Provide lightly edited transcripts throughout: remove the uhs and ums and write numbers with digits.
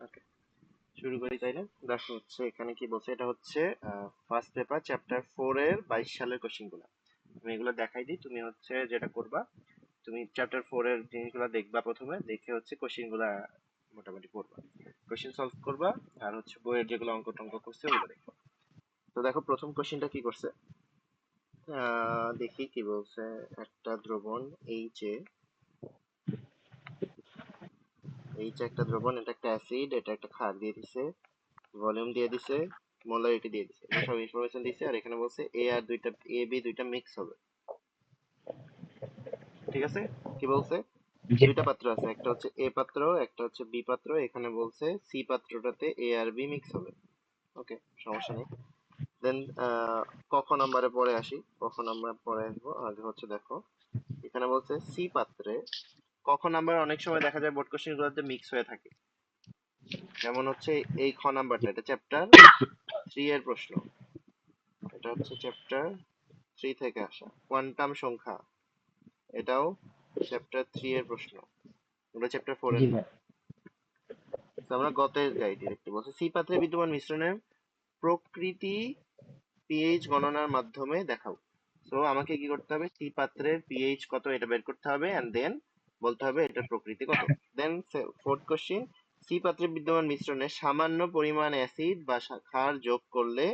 ওকে, শুরু করি তাইলে। দেখো হচ্ছে এখানে কি বলছে, এটা হচ্ছে ফার্স্ট পেপার চ্যাপ্টার 4 এর 22 সালের কোশ্চেন গুলা। আমি এগুলো দেখাই দিই, তুমি হচ্ছে যেটা করবা, তুমি চ্যাপ্টার 4 এর জিনিসগুলো দেখবা, প্রথমে দেখে হচ্ছে কোশ্চেন গুলা মোটামুটি করবা, কোশ্চেন সলভ করবা, আর হচ্ছে বইয়ের যেগুলো অঙ্ক টঙ্ক করছে ওগুলো দেখবা। তো দেখো প্রথম কোশ্চেনটা কি করছে, দেখি কি বলছে। একটা দ্রবণ এইচ এ, একটা দ্রবণ, এটা একটা অ্যাসিড, এটা একটা ক্ষার দিয়ে দিছে, ভলিউম দিয়ে দিছে, মোলারিটি দিয়ে দিছে, এগুলো সব ইনফরমেশন দিছে। আর এখানে বলছে এ আর দুইটা, এ বি দুইটা মিক্স হবে। ঠিক আছে, কি বলছে, জি দুইটা পাত্র আছে, একটা হচ্ছে এ পাত্র, একটা হচ্ছে বি পাত্র। এখানে বলছে সি পাত্রটাতে এ আর বি মিক্স হবে। ওকে, সমস্যা নেই। দেন কখ নাম্বারে পরে আসি, কখ নাম্বার পরে আসবো। আগে হচ্ছে দেখো এখানে বলছে সি পাত্রে, কখ নাম্বার অনেক সময় দেখা যায় বোর্ড কোশ্চেন গুলোতে মিক্স হয়ে থাকে। যেমন হচ্ছে এই খ নাম্বারটা, এটা চ্যাপ্টার 3 এর প্রশ্ন, এটা হচ্ছে চ্যাপ্টার 3 থেকে আসা কোয়ান্টাম সংখ্যা, এটাও চ্যাপ্টার 3 এর প্রশ্ন, ওটা চ্যাপ্টার 4 এর জি না। ভাই। তো আমরা গতে যাই ডিরেক্টলি, বলছে সি পাত্রে বিদ্যমান মিশ্রণের প্রকৃতি পিএইচ গণনার মাধ্যমে দেখাও। সো আমাকে কি করতে হবে, সি পাত্রের পিএইচ কত এটা বের করতে হবে, এন্ড দেন বলতে হবে এটার প্রকৃতি কত। দেন ফোর্থ কোশ্চিন, সি পাত্রে বিদ্যমান মিশ্রণে সামান্য পরিমাণ অ্যাসিড বা ক্ষার যোগ করলে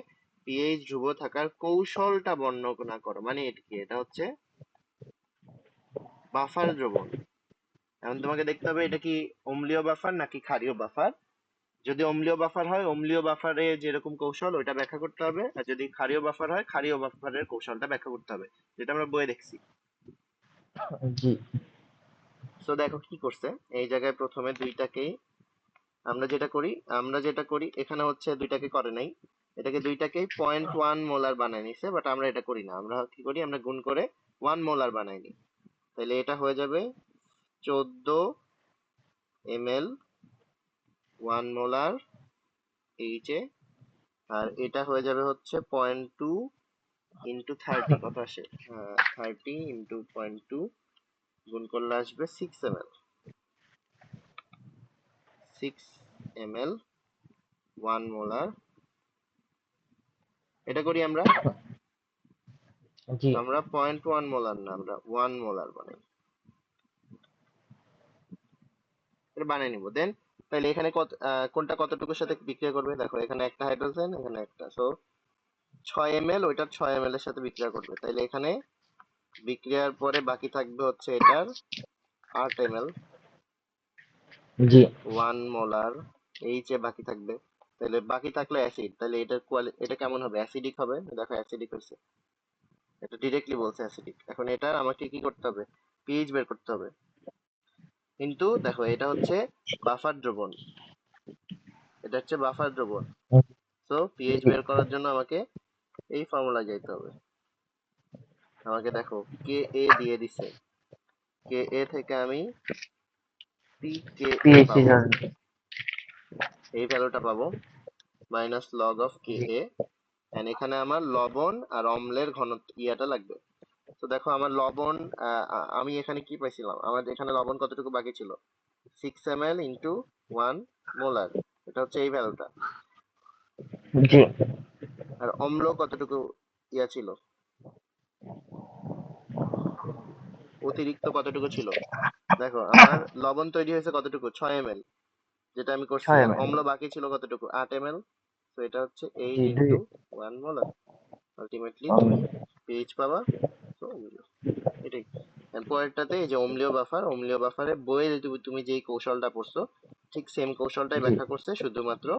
পিএইচ ধ্রুব থাকার কৌশলটা বর্ণনা করো। মানে এটা কি, এটা হচ্ছে বাফার দ্রবণ। এখন তোমাকে দেখতে হবে এটা কি অম্লীয় বাফার নাকি ক্ষারীয় বাফার। যদি অম্লীয় বাফার হয়, অম্লীয় বাফারে যেরকম কৌশল ওইটা ব্যাখ্যা করতে হবে, আর যদি ক্ষারীয় বাফার হয়, ক্ষারীয় বাফারের কৌশলটা ব্যাখ্যা করতে হবে, যেটা আমরা বইয়ে দেখছি। জি সো দেখো কি করছে, এই জায়গায় প্রথমে দুইটাকেই আমরা যেটা করি, এখানে হচ্ছে দুইটাকে করে নাই, এটাকে দুইটাকেই 0.1 মোলার বানায় নিছে, বাট আমরা এটা করি না। আমরা কি করি, আমরা গুণ করে 1 মোলার বানাই নি। তাহলে এটা হয়ে যাবে 14 ml 1 মোলার এইচ এ, আর এটা হয়ে যাবে হচ্ছে 0.2 ইন্টু 30, কত আসে, 30 ইন্টু 0.2 গুণ করলে আসবে 6 ml, 6 ml 1 মোলার। এটা করি আমরা, জি। তো আমরা 0.1 মোলার না, আমরা 1 মোলার বানাই, এটা বানিয়ে নিব। দেন তাহলে এখানে কত, কোনটা কতটুকুর সাথে বিক্রিয়া করবে, দেখো এখানে একটা হাইড্রোজেন, এখানে একটা, সো 6 ml ওইটা 6 ml এর সাথে বিক্রিয়া করবে। তাহলে এখানে বিক্রিয়ার পরে বাকি থাকবে হচ্ছে এটার 8 ml G 1 molar H A বাকি থাকবে। তাহলে বাকি থাকলো অ্যাসিড, তাহলে এটার এটা কেমন হবে, অ্যাসিডিক হবে। দেখো অ্যাসিডিক হয়েছে, এটা ডিরেক্টলি বলছে অ্যাসিডিক। এখন এটার আমাকে কি করতে হবে, পিএইচ বের করতে হবে। কিন্তু দেখো এটা হচ্ছে বাফার দ্রবণ, এটা হচ্ছে বাফার দ্রবণ। সো পিএইচ বের করার জন্য আমাকে এই ফর্মুলা যেতে হবে। আমাকে দেখো কে এ দিয়ে দিছে, কে এ থেকে আমি পি কে এ পিএইচডি পাবো, জার্নি। এই ভ্যালুটা পাবো, minus log of K G A. And এখানে আমার লবণ আর অম্লের ঘনত্ব ইয়াটা লাগবে। তো দেখো আমার লবণ, আমি এখানে কি পাইছিলাম, আমার এখানে লবণ কতটুকু বাকি ছিল, 6 ml ইন্টু 1 মোলার, এটা হচ্ছে এই ভ্যালুটা। জি আর অম্ল কতটুকু ইয়া ছিল, অতিরিক্ত কতটুকু ছিল। দেখো আমার লবণ তৈরি হয়েছে কতটুকু, 6 ml, যেটা আমি করছি। ছয় আর এমএল। অম্ল বাকি ছিল কতটুকু, 8 ml। তো এটা হচ্ছে জি 8 দুই। ইন্টু 1 মোলার, আলটিমেটলি তুমি পিএইচ পাবা। তো এটাই। আর পরেরটাতে এই যে অম্লীয় বাফার, অম্লীয় বাফারে বইয়ে তুমি তুমি যেই কৌশলটা পড়ছো, ঠিক সেম কৌশলটাই জি ব্যাখ্যা করছে, শুধুমাত্র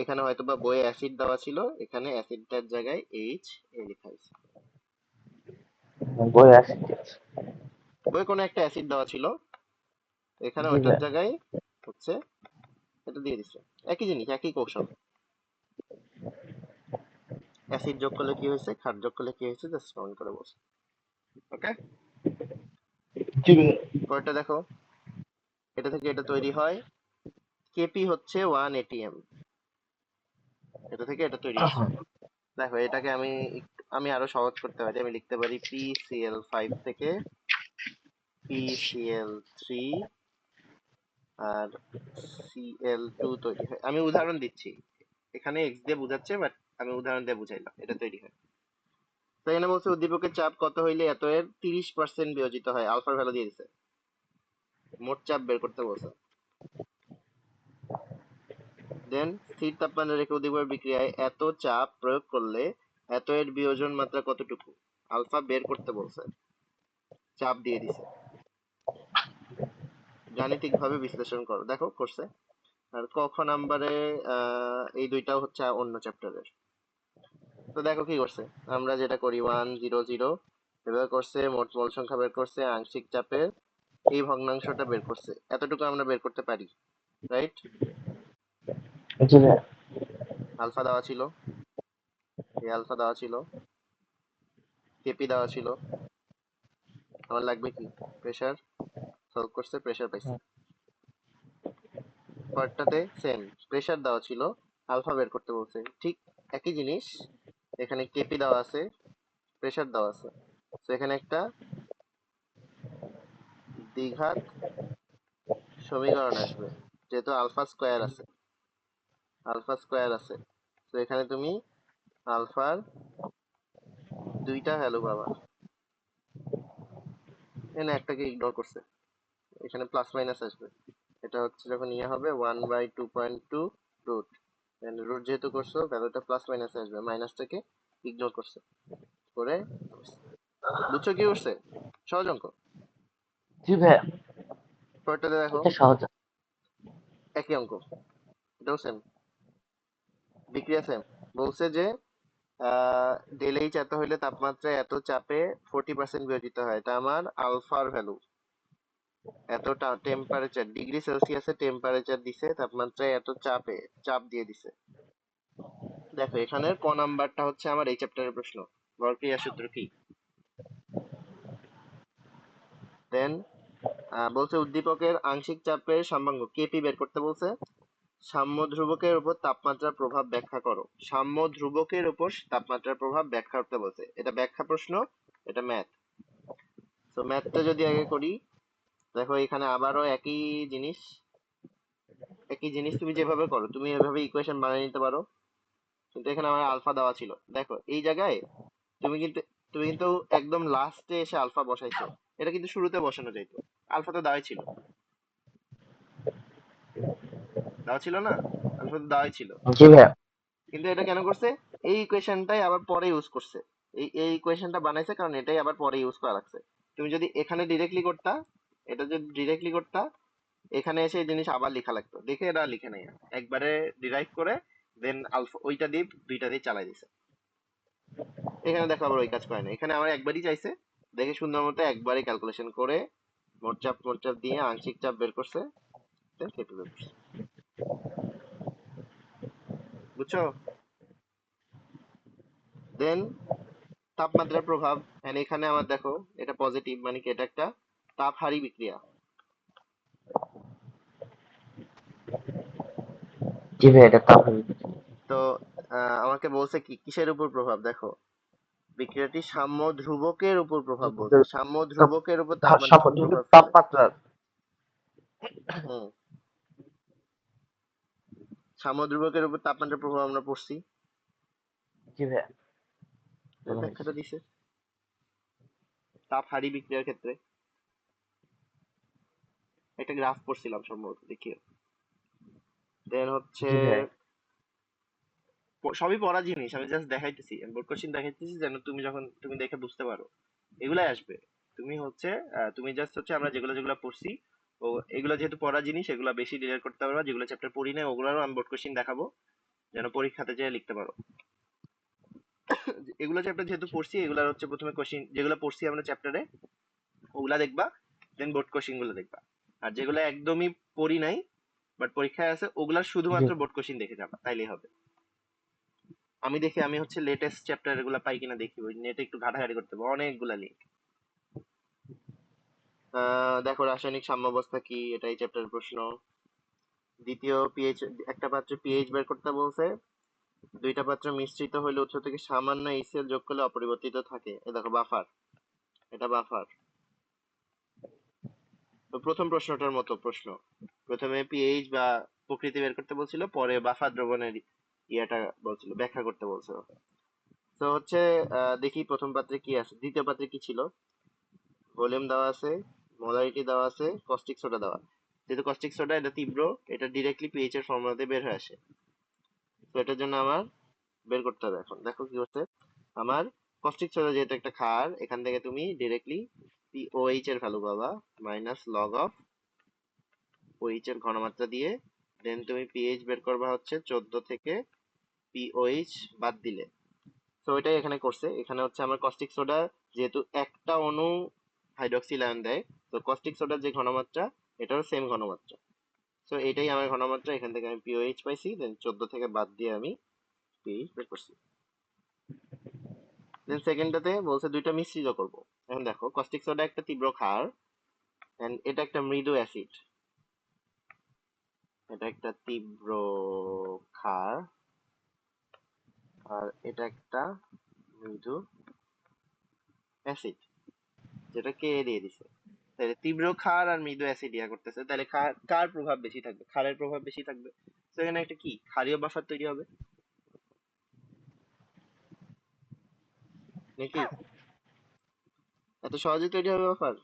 এখানে হয়তোবা বইয়ে অ্যাসিড দেওয়া ছিল, এখানে অ্যাসিডটার জায়গায় এইচ এ লেখা হয়েছে। বই আছে। বইয়ে কোনো একটা অ্যাসিড দেওয়া ছিল, এখানে জি ওইটার ভাই। জায়গায় হচ্ছে এটা দিয়ে দিছে। একই জিনিস, একই কৌশল। অ্যাসিড যোগ করলে কি হয়েছে, ক্ষার যোগ করলে কি হয়েছে, জাস্ট কমেন্ট করে বলছে। ওকে, জি ভাই। পরেরটা দেখো, এটা থেকে এটা তৈরি হয়, কেপি হচ্ছে 1 ATM, এটা থেকে এটা তৈরি হচ্ছে। দেখো এটাকে আমি আমি আরো সহজ করতে পারি, আমি লিখতে পারি PCl5 থেকে PCl3 আর Cl2 তৈরি হয়। আমি উদাহরণ দিচ্ছি, এখানে x দিয়ে বোঝাচ্ছে, বাট আমি উদাহরণ দিয়ে বুঝাইলাম এটা তৈরি হয়। তো এখানে বলছে উদ্দীপকের চাপ কত হইলে এত এর 30% বিয়োজিত হয়, আলফার ভ্যালু দিয়ে দিছে, মোট চাপ বের করতে বলছে। দেন স্থির তাপমাত্রা রেখে উদ্দীপকের বিক্রিয়ায় এত চাপ প্রয়োগ করলে এত এর বিয়োজন মাত্রা কতটুকু, আলফা বের করতে বলছে, চাপ দিয়ে দিছে, গাণিতিক ভাবে বিশ্লেষণ করো। দেখো করছে। আর ক খ নাম্বারে এই দুইটাও হচ্ছে অন্য চ্যাপ্টারের। তো দেখো কি করছে, আমরা যেটা করি 1 0 0 এভাবে করছে, মোট মোল সংখ্যা বের করছে, আংশিক চাপের এই ভগ্নাংশটা বের করছে, এতটুকু আমরা বের করতে পারি, রাইট? জি ভাইয়া। আলফা দেওয়া ছিল, এই আলফা দেওয়া ছিল, কেপি দেওয়া ছিল, আমার লাগবে কি, প্রেসার, সলভ করছে, প্রেসার পাইছে। পরেরটাতে সেম, প্রেসার দেওয়া ছিল, আলফা বের করতে বলছে, ঠিক একই জিনিস, এখানে কেপি দেওয়া আছে, প্রেসার দেওয়া আছে, তো এখানে একটা দ্বিঘাত সমীকরণ আসবে, যেহেতু আলফা স্কোয়ার আছে, আলফা স্কোয়ার আছে, তো এখানে তুমি আলফার দুইটা ভ্যালু পাবা, এখানে একটাকে ইগনোর করছে, এখানে প্লাস মাইনাস আসবে, এটা হচ্ছে যখন ইয়ে হবে 1/2.2 রুট, রুট যেহেতু করছো ভ্যালুটা প্লাস মাইনাস আসবে, মাইনাসটাকে ইগনোর করছে করে, বুঝছো কি করছে, সহজ অঙ্ক। জি ভাইয়া, পরেরটাতে দেখো এটা সহজ। একই অঙ্ক, এটাও সেম, বিক্রিয়া সেম, বলছে যে ডেল এইচ এত হইলে তাপমাত্রা এত চাপে 40% বিয়োজিত হয়, এটা আমার আলফার ভ্যালু, এতটা টেম্পারেচার ডিগ্রি সেলসিয়াসে টেম্পারেচার দিছে, তাপমাত্রায় এত চাপে চাপ দিয়ে দিছে। দেখো এখানের ক নাম্বারটা হচ্ছে আমার এই চ্যাপ্টারের প্রশ্ন, ভরক্রিয়া সূত্র কি। দেন বলছে উদ্দীপকের আংশিক চাপের সম্ভাঙ্গ কেপি বের করতে বলছে, সাম্য ধ্রুবকের উপর তাপমাত্রার প্রভাব ব্যাখ্যা করো, সাম্য ধ্রুবকের উপর তাপমাত্রার প্রভাব ব্যাখ্যা করতে বলছে, এটা ব্যাখ্যা প্রশ্ন, এটা ম্যাথ। তো ম্যাথটা যদি আগে করি, দেখো এখানে আবারও একই জিনিস, একই জিনিস তুমি যেভাবে করো তুমি এভাবে ইকুয়েশন বানিয়ে নিতে পারো, কিন্তু এখানে আমার আলফা দেওয়া ছিল, দেখো এই জায়গায় তুমি কিন্তু, তুমি কিন্তু একদম লাস্টে এসে আলফা বসাইছো, এটা কিন্তু শুরুতে বসানো যাইতো, আলফা তো দেওয়াই ছিল, দেওয়া ছিল না, আলফা তো দেওয়াই ছিল, জি ভাইয়া। কিন্তু এটা কেন করছে, এই ইকুয়েশনটাই আবার পরে ইউজ করছে, এই ইকুয়েশনটা বানাইছে কারণ এটাই আবার পরে ইউজ করা লাগছে। তুমি যদি এখানে ডিরেক্টলি করতা, এটা যদি ডিরেক্টলি করতা, এখানে এসে এই জিনিস আবার লেখা লাগতো, দেখে এরা লিখে নেই, একবারে ডিরাইভ করে দেন আলফা ওইটা দিয়ে দুইটা দিয়ে চালাই দিছে। এখানে দেখো আবার ওই কাজ করে না, এখানে আমার একবারই চাইছে, দেখে সুন্দর মতো একবারই ক্যালকুলেশন করে মোট চাপ দিয়ে আংশিক চাপ বের করছে, then কেটে বের করছে। বুঝছো? দেন তাপমাত্রার প্রভাব, and এখানে আমার দেখো এটা পজিটিভ, মানে কি এটা একটা তাপ হারি বিক্রিয়া। জি ভাইয়া, এটা তাহলে তো আমাকে বলছে কি কিসের উপর প্রভাব, দেখো বিক্রিয়াটি সাম্য ধ্রুবকের উপর প্রভাব বলছে, সাম্য ধ্রুবকের উপর তাপমাত্রার প্রভাব ফেলে। তাপমাত্রার। হুম, সাম্য ধ্রুবকের উপর তাপমাত্রার প্রভাব আমরা পড়ছি, জি ভাইয়া, এর বলা হয়েছে। ব্যাখ্যাটা দিছে তাপ হারি বিক্রিয়ার ক্ষেত্রে, একটা গ্রাফ পড়ছিলাম সম্ভবত, দেখিও। দেন হচ্ছে জি ভাইয়া। সবই পড়া জিনিস, আমি জাস্ট দেখাইতেছি, বোর্ড কোশ্চেন দেখাইতেছি যেন তুমি যখন তুমি দেখে বুঝতে পারো, এগুলাই আসবে। তুমি হচ্ছে তুমি জাস্ট হচ্ছে আমরা যেগুলো যেগুলো পড়ছি, ও এগুলো যেহেতু পড়া জিনিস, এগুলো বেশি রিলেট করতে পারবা, যেগুলো চ্যাপ্টার পড়ি না ওগুলোরও আমি বোর্ড কোশ্চেন দেখাবো, যেন পরীক্ষাতে যেয়ে লিখতে পারো। এগুলো চ্যাপ্টার যেহেতু পড়ছি, এগুলার হচ্ছে প্রথমে কোশ্চেন যেগুলো পড়ছি আমরা চ্যাপ্টারে ওগুলা দেখবা, দেন বোর্ড কোশ্চেন গুলো দেখবা। আর যেগুলো একদমই পড়ি নাই বাট পরীক্ষায় আছে, ওগুলা জি শুধুমাত্র বোর্ড কোশ্চেন দেখে যাবা, তাইলেই হবে। আমি দেখি আমি হচ্ছে লেটেস্ট চ্যাপ্টার এগুলো পাই কিনা দেখি, ওই নেটে একটু ঘাটাঘাটি করতে হবে, অনেকগুলা লিঙ্ক। দেখো রাসায়নিক সাম্যাবস্থা কি, এটাই চ্যাপ্টার প্রশ্ন। দ্বিতীয় পিএইচ, একটা পাত্রে পিএইচ বের করতে বলছে, দুইটা পাত্র মিশ্রিত হলে উৎস থেকে সামান্য এইচসিএল যোগ করলে অপরিবর্তিত থাকে, এই দেখো বাফার, এটা বাফার। তো প্রথম প্রশ্নটার মতো প্রশ্ন, প্রথমে পিএইচ বা প্রকৃতি বের করতে বলছিল, পরে বাফার দ্রবণের ইয়েটা বলছিল, ব্যাখ্যা করতে বলছিল। তো হচ্ছে দেখি প্রথম পাত্রে কি আছে, দ্বিতীয় পাত্রে কি ছিল। ভলিউম দেওয়া আছে, মোলারিটি দেওয়া আছে, কস্টিক সোডা দেওয়া। যেহেতু কস্টিক সোডা এটা তীব্র, এটা ডিরেক্টলি পিএইচ এর ফর্মুলাতে বের হয়ে আসে। তো এটার জন্য আমার বের করতে হবে। এখন দেখো কি করছে আমার, কস্টিক সোডা যেহেতু একটা ক্ষার, এখান থেকে তুমি ডিরেক্টলি পিওএইচ এর ভ্যালু পাবা, মাইনাস লগ অফ ওএইচ এর ঘনমাত্রা দিয়ে, দেন তুমি পিএইচ বের করবা হচ্ছে 14 থেকে পিওএইচ বাদ দিলে। তো এটাই এখানে করছে। এখানে হচ্ছে আমার কস্টিক সোডা যেহেতু একটা অণু হাইড্রক্সিল আয়ন দেয়, তো কস্টিক সোডার যে ঘনমাত্রা এটারও সেম ঘনমাত্রা। তো এটাই আমার ঘনমাত্রা, এখান থেকে আমি পিওএইচ পাইছি, দেন 14 থেকে বাদ দিয়ে আমি পিএইচ বের করছি। দেন সেকেন্ডটাতে বলছে দুইটা মিশ্রিত করব। এখন দেখো কস্টিক সোডা একটা তীব্র ক্ষার, এন্ড এটা একটা মৃদু অ্যাসিড। এটা একটা তীব্র ক্ষার আর এটা একটা মৃদু অ্যাসিড, যেটা কে দিয়ে দিছে। তাহলে তীব্র ক্ষার আর মৃদু অ্যাসিড ইয়া করতেছে, তাহলে কার প্রভাব বেশি থাকবে? ক্ষারের প্রভাব বেশি থাকবে। তো এখানে একটা কি ক্ষারীয় বাফার তৈরি হবে নাকি? এত সহজে তৈরি হবে বাফার?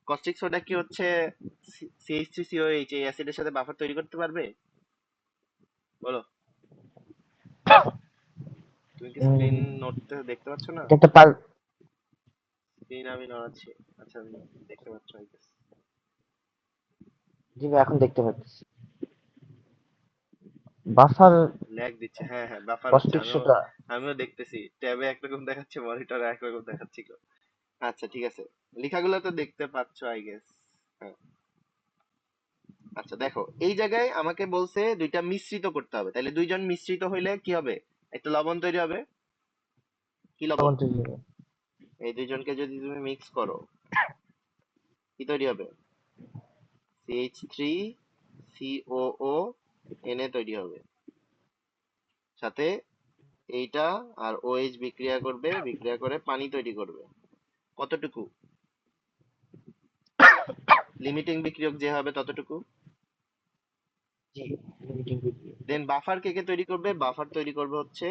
কস্টিক সোডা কি হচ্ছে CH3COH এই অ্যাসিডের সাথে বাফার তৈরি করতে পারবে? বলো। তুমি কি স্ক্রিন উম, নোটটা দেখতে পাচ্ছ না? এটা একটা পাল। স্ক্রিন আমি নড়াচ্ছি। আচ্ছা আমি দেখতে পাচ্ছ I guess। জি ভাই, এখন দেখতে পাচ্ছি। বাফার। ল্যাগ দিচ্ছে, হ্যাঁ হ্যাঁ বাফার হচ্ছে, কস্টিক আমিও সোডা। আমিও দেখতেছি, ট্যাবে একরকম দেখাচ্ছে, মনিটরে একরকম দেখাচ্ছিল। আচ্ছা ঠিক আছে, লেখাগুলো তো দেখতে পাচ্ছ আই গেস। হ্যাঁ। আচ্ছা দেখো এই জায়গায় আমাকে বলছে দুইটা মিশ্রিত করতে হবে, তাহলে দুইজন মিশ্রিত হইলে কি হবে? একটা লবণ তৈরি হবে। কি লবণ? তখন তৈরি হবে। এই দুইজনকে যদি তুমি মিক্স করো, কি তৈরি হবে? CH3COO Na তৈরি হবে। সাথে এইটা আর OH বিক্রিয়া করবে, বিক্রিয়া করে পানি তৈরি করবে। কতটুকু? লিমিটিং বিক্রিয়ক যে হবে ততটুকু। জি, লিমিটিং বিক্রিয়া। দেন বাফার কে কে তৈরি করবে? বাফার তৈরি করবে হচ্ছে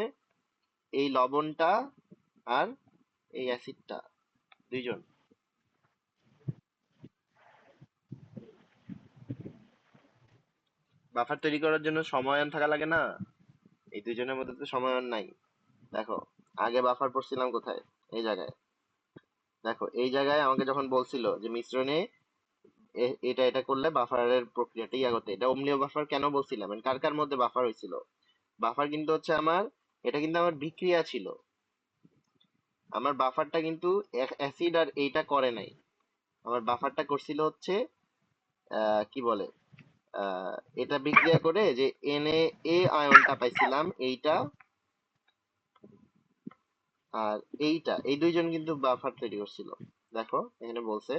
এই লবণটা আর এই অ্যাসিডটা, দুইজন। বাফার তৈরি করার জন্য সমায়ন থাকা লাগে না? এই দুইজনের মধ্যে তো সমায়ন নাই। দেখো আগে বাফার পড়ছিলাম কোথায়? এই জায়গায়। দেখো এই জায়গায় আমাকে যখন বলছিল যে মিশ্রণে এটা এটা করলে বাফারের প্রক্রিয়াটা ইয়া করতে, এটা অম্লীয় বাফার কেন বলছিলাম, কার কার মধ্যে বাফার হয়েছিল? বাফার কিন্তু হচ্ছে আমার, এটা কিন্তু আমার বিক্রিয়া ছিল। আমার বাফারটা কিন্তু অ্যাসিড আর এইটা করে নাই। আমার বাফারটা করছিল হচ্ছে কি বলে, এটা বিক্রিয়া করে যে এ আয়নটা পাইছিলাম এইটা আর এইটা, এই দুইজন কিন্তু বাফার তৈরি করছিল। দেখো এখানে বলছে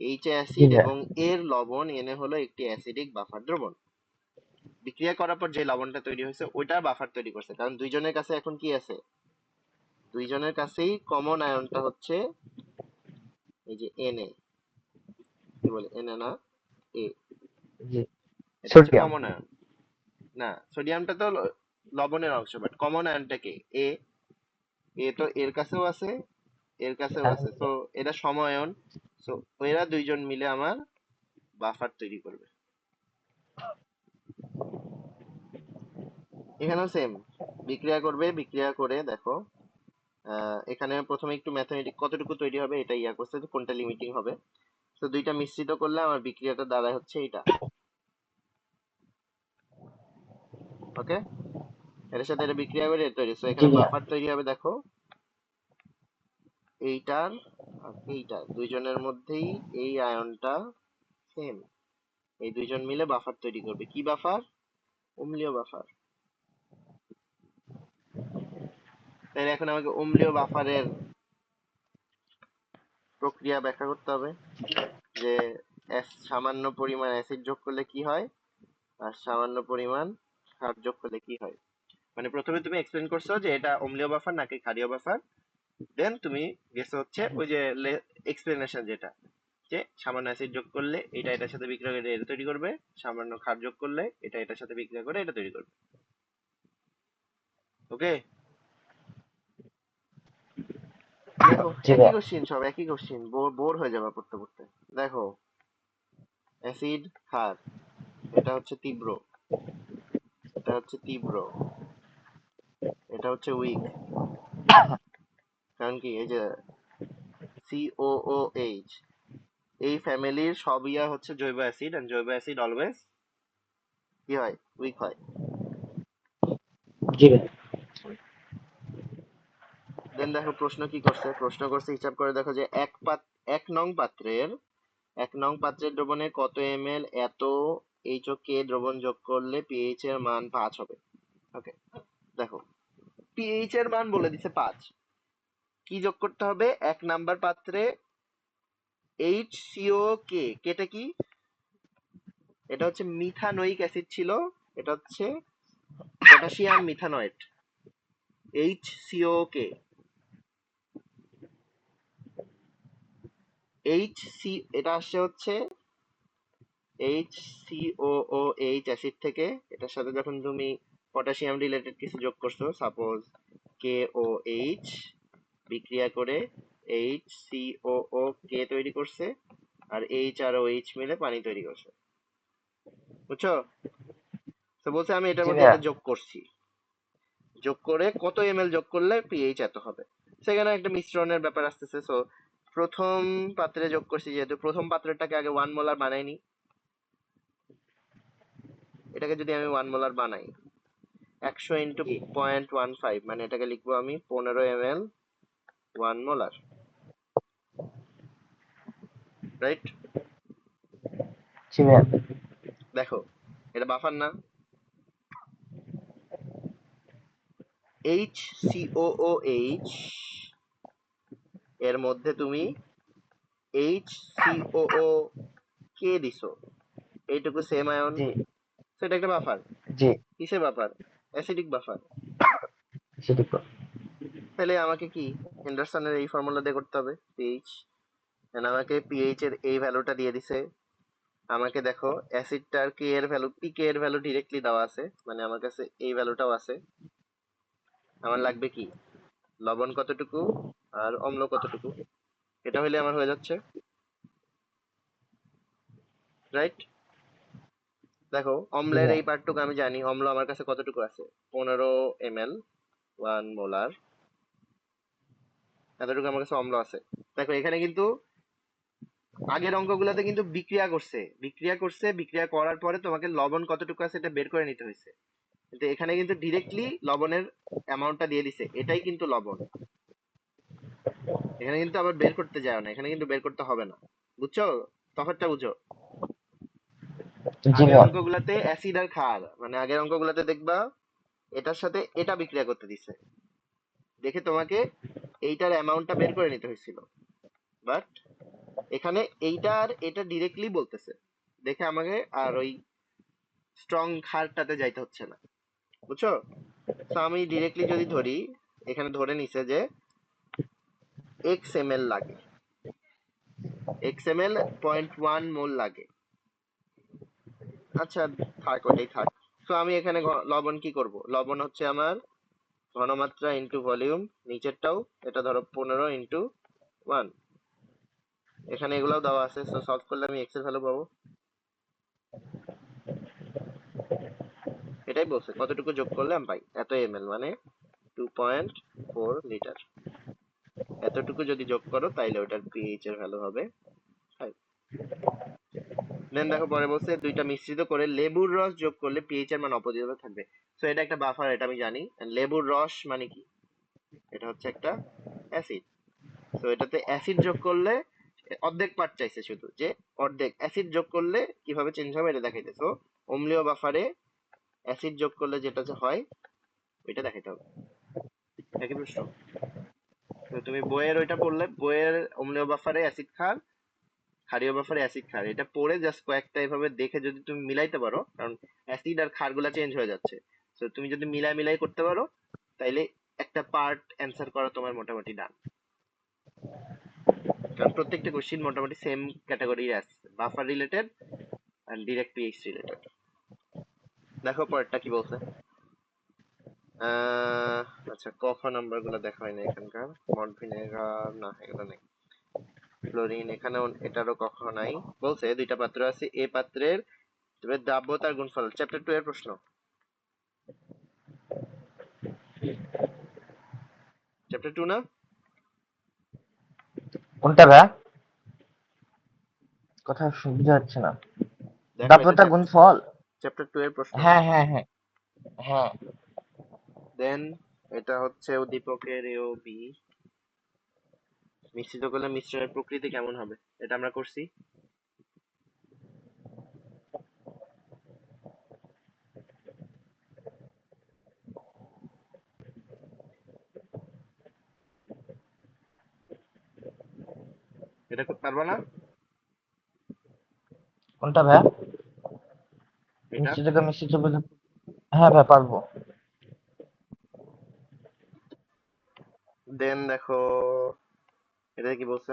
এইচ জি অ্যাসিড ভাইয়া। এবং এর লবণ এনে হলো একটি অ্যাসিডিক বাফার দ্রবণ। বিক্রিয়া করার পর যে লবণটা তৈরি হয়েছে ওইটা বাফার তৈরি করছে, কারণ দুইজনের কাছে এখন কি আছে? দুইজনের কাছেই কমন আয়নটা হচ্ছে এই যে Na, কি বলে Na না এ, জি। এটা হচ্ছে সোডিয়াম। Common ion. না, সোডিয়ামটা তো লবণের অংশ, বাট কমন আয়নটা কে? এ। এ তো এর কাছেও আছে, এর কাছেও আছে, তো এটা সমায়ন। তো এরা দুইজন মিলে আমার বাফার তৈরি করবে। এখানেও সেম, বিক্রিয়া করবে, বিক্রিয়া করে দেখো এখানে প্রথমে একটু ম্যাথমেটিক কতটুকু তৈরি হবে এটা ইয়া করছে যে কোনটা লিমিটিং হবে। তো দুইটা মিশ্রিত করলে আমার বিক্রিয়াটা দাঁড়ায় হচ্ছে এইটা। ওকে, এটার সাথে এটা বিক্রিয়া করে এটা তৈরি, তো জি এখানে ভাইয়া। বাফার তৈরি হবে। দেখো এইটার আর এইটার দুইজনের মধ্যেই এই আয়নটা সেম, এই দুইজন মিলে বাফার তৈরি করবে। কি বাফার? অম্লীয় বাফার। তাই এখন আমাকে অম্লীয় বাফারের প্রক্রিয়া ব্যাখ্যা করতে হবে, যে সামান্য পরিমাণ অ্যাসিড যোগ করলে কি হয় আর সামান্য পরিমাণ ক্ষার যোগ করলে কি হয়। মানে প্রথমে তুমি এক্সপ্লেন করছো যে এটা অম্লীয় বাফার নাকি ক্ষারীয় বাফার, দেন তুমি গেছো হচ্ছে ওই যে এক্সপ্লেনেশন যেটা, যে সামান্য অ্যাসিড যোগ করলে এটা এটার সাথে বিক্রিয়া করে এটা তৈরি করবে, সামান্য ক্ষার যোগ করলে এটা এটার সাথে বিক্রিয়া করে এটা তৈরি করবে। ওকে, দেখো জি একই ভাইয়া। কোশ্চিন, সব একই কোশ্চিন, বোর হয়ে যাবে পড়তে পড়তে। দেখো অ্যাসিড ক্ষার, এটা হচ্ছে তীব্র, এটা হচ্ছে তীব্র, এটা হচ্ছে উইক। কারণ কি এই যে COOH, এই ফ্যামিলির সব ইয়া হচ্ছে জৈব অ্যাসিড, এন্ড জৈব অ্যাসিড অলওয়েজ কি হয়, উইক হয়। জি ভাইয়া। দেন দেখো প্রশ্ন কি করছে, প্রশ্ন করছে হিসাব করে দেখো যে এক নং পাত্রের, এক নং পাত্রের দ্রবণে কত ml এত HOK দ্রবণ যোগ করলে পিএইচ এর মান 5 হবে। ওকে, দেখো পিএইচ এর মান বলে দিছে 5, কি যোগ করতে হবে, এক নাম্বার পাত্রে HCOK, কেটা কি, এটা হচ্ছে মিথানোইক অ্যাসিড ছিল, এটা হচ্ছে পটাশিয়াম মিথানয়েট, HCOK। এটা আসছে হচ্ছে HCOOH অ্যাসিড থেকে, এটার সাথে যখন তুমি পটাশিয়াম রিলেটেড কিছু যোগ করছো, সাপোজ KOH, বিক্রিয়া করে HCOOK তৈরি করছে, আর H আর OH মিলে পানি তৈরি করছে, বুঝছো? তো বলছে আমি এটার জি মধ্যে ভাইয়া। এটা যোগ করছি, যোগ করে কত ml যোগ করলে পিএইচ এত হবে, সেখানে একটা মিশ্রণের ব্যাপার আসতেছে। সো প্রথম পাত্রে যোগ করছি, যেহেতু প্রথম পাত্রটাকে আগে 1 মোলার বানাইনি, এটাকে যদি আমি 1 মোলার বানাই 100 ইন্টু জি 0.15, মানে এটাকে লিখবো আমি 15 ml 1 মোলার, রাইট? জি ভাইয়া। দেখো এটা বাফার না, HCOOH এর মধ্যে তুমি HCOO দিছো, এইটুকু সেম আয়ন, জি সেটা একটা বাফার। জি। কিসের বাফার? Acidic buffer. সেটি তো। তাহলে আমাকে কি হেন্ডারসনের এই ফর্মুলা দিয়ে করতে হবে, পিএইচ, আমাকে পিএইচ এর এই ভ্যালুটা দিয়ে দিছে। আমাকে দেখো অ্যাসিডটার কে এর ভ্যালু, পিকে এর ভ্যালু ডিরেক্টলি দেওয়া আছে, মানে আমার কাছে এই ভ্যালুটাও আছে। আমার লাগবে কি, লবণ কতটুকু আর অম্ল কতটুকু, এটা হইলে আমার হয়ে যাচ্ছে, রাইট? দেখো জি অম্লের ভাইয়া। এই পার্টটুকু আমি জানি, অম্ল আমার কাছে কতটুকু আছে, 15 ml 1 মোলার, এতটুকু আমার কাছে অম্ল আছে। দেখো এখানে কিন্তু আগের অঙ্কগুলোতে কিন্তু বিক্রিয়া করছে, বিক্রিয়া করছে, বিক্রিয়া করার পরে তোমাকে লবণ কতটুকু আছে এটা বের করে নিতে হয়েছে, কিন্তু এখানে কিন্তু ডিরেক্টলি লবণের অ্যামাউন্টটা দিয়ে দিছে, এটাই কিন্তু লবণ। এখানে কিন্তু আবার বের করতে যায় না, এখানে কিন্তু বের করতে হবে না, বুঝছো? তফাৎটা বুঝো। জি আগের ভাইয়া। অঙ্কগুলাতে অ্যাসিড আর ক্ষার, মানে আগের অঙ্কগুলাতে দেখবা এটার সাথে এটা বিক্রিয়া করতে দিছে, দেখে তোমাকে এইটার অ্যামাউন্টটা বের করে নিতে হয়েছিল, বাট এখানে এইটা আর এটা ডিরেক্টলি বলতেছে, দেখে আমাকে আর ওই স্ট্রং ক্ষারটাতে যাইতে হচ্ছে না, বুঝছো? তো আমি ডিরেক্টলি যদি ধরি, এখানে ধরে নিছে যে XML লাগে, XML 0.1 মোল লাগে। আচ্ছা থাক, ওটাই থাক। তো আমি এখানে লবণ কি করব, লবণ হচ্ছে আমার ঘনমাত্রা ইন্টু ভলিউম, নিচেরটাও এটা ধরো 15 × 1, এখানে এগুলাও দেওয়া আছে, সো সলভ করলে আমি এক্স এর ভ্যালু পাবো। এটাই বলছে কতটুকু যোগ করলে আমি পাই এত ml, মানে 2.4 লিটার, এতটুকু যদি যোগ করো তাইলে ওটার পিএইচ এর ভ্যালু হবে 5। দেন দেখো পরে বলছে দুইটা মিশ্রিত করে লেবুর রস যোগ করলে পিএইচ এর মান অপোজিট থাকবে। সো এটা একটা বাফার, এটা আমি জানি। And লেবুর রস মানে কি, এটা হচ্ছে একটা অ্যাসিড। সো এটাতে অ্যাসিড যোগ করলে অর্ধেক পার্ট চাইছে শুধু, যে অর্ধেক অ্যাসিড যোগ করলে কিভাবে চেঞ্জ হবে এটা দেখাইতে। সো অম্লীয় বাফারে অ্যাসিড যোগ করলে যেটা যে হয় ওইটা দেখাইতে হবে, একই প্রশ্ন। তো তুমি বইয়ের ওইটা পড়লে, বইয়ের অম্লীয় বাফারে অ্যাসিড ক্ষার, ক্ষারীয় বাফারে অ্যাসিড ক্ষার, এটা পড়ে জাস্ট কয়েকটা এভাবে দেখে যদি তুমি মিলাইতে পারো, কারণ অ্যাসিড আর ক্ষারগুলা চেঞ্জ হয়ে যাচ্ছে, তো তুমি যদি মিলাই করতে পারো তাইলে একটা পার্ট অ্যান্সার করা তোমার মোটামুটি ডান। কারণ প্রত্যেকটা কোশ্চিন মোটামুটি সেম ক্যাটাগরির আছে, buffer related and direct P H related. দেখো পরেরটা কি বলছে। আচ্ছা, ক খ নাম্বার গুলো দেখা হয় না এখানকার। মড ভিনেগার না, এগুলো নেই। ক্লোরিন, এখানেও এটারও ক খ নাই। বলছে দুইটা পাত্র আছে, এ পাত্রের দ্রাব্যতার গুণফল, চ্যাপ্টার 2 এর প্রশ্ন। চ্যাপ্টার 2 না? কোনটা ভাইয়া? কথা সুবিধা হচ্ছে না। দেখো এটা দাব্যতা গুণফল। চ্যাপ্টার 2 এর প্রশ্ন। হ্যাঁ হ্যাঁ হ্যাঁ হ্যাঁ। দেন এটা হচ্ছে উদ্দীপকের এ ও বি মিশ্রিত করলে মিশ্রণের প্রকৃতি কেমন হবে, এটা আমরা করছি। এটা করতে পারবা না? কোনটা ভাইয়া? এটা মিশ্রিত থেকে মিশ্রিত পর্যন্ত। হ্যাঁ ভাই পারবো। দেন দেখো এটা কি বলছে।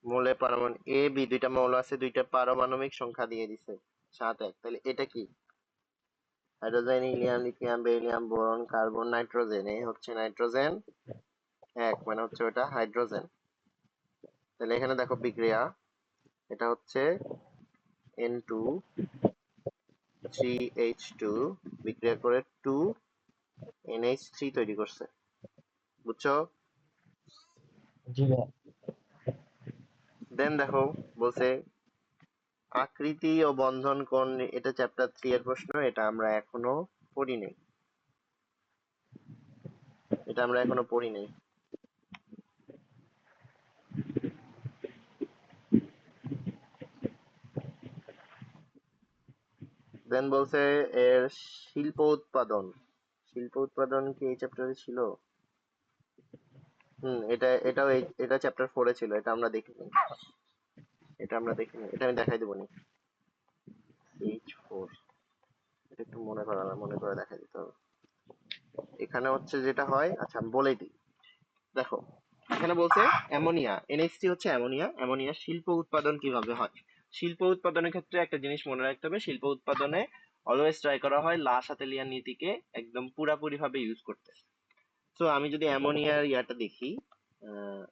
মৌলের পারমাণবিক এ বি দুইটা মৌল আছে, দুইটা পারমাণবিক সংখ্যা দিয়ে দিছে 7 1। তাহলে এটা কি? Hydrogen, helium, lithium, beryllium, boron, carbon, nitrogen. এ হচ্ছে নাইট্রোজেন 1, মানে হচ্ছে ওটা হাইড্রোজেন। তাহলে এখানে দেখো বিক্রিয়া, এটা হচ্ছে N2 3H2 বিক্রিয়া করে 2NH3 তৈরি করছে, বুঝছো? জি ভাইয়া। দেন দেখো বলছে আকৃতি ও বন্ধন কোণ, এটা চ্যাপ্টার 3 এর প্রশ্ন, এটা আমরা এখনো পড়ি নাই। দেন বলছে এর শিল্প উৎপাদন কি এই চ্যাপ্টারে ছিল? এটা চ্যাপ্টার 4 এ ছিল, এটা আমরা দেখিনি, এটা আমি দেখাই দেবো নি। H4, এটা একটু মনে করে দেখাই দিতে হবে। এখানে হচ্ছে যেটা হয়, আচ্ছা আমি বলেই দিই। দেখো এখানে বলছে অ্যামোনিয়া, NH3 হচ্ছে অ্যামোনিয়া। অ্যামোনিয়া শিল্প উৎপাদন কিভাবে হয়। শিল্প উৎপাদনের ক্ষেত্রে একটা জিনিস মনে রাখতে হবে, শিল্প উৎপাদনে অলওয়েজ ট্রাই করা হয় লা শাতেলিয়ান নীতিকে একদম পুরাপুরি ভাবে ইউজ করতে। তো আমি যদি অ্যামোনিয়ার ইয়াটা দেখি, আহ,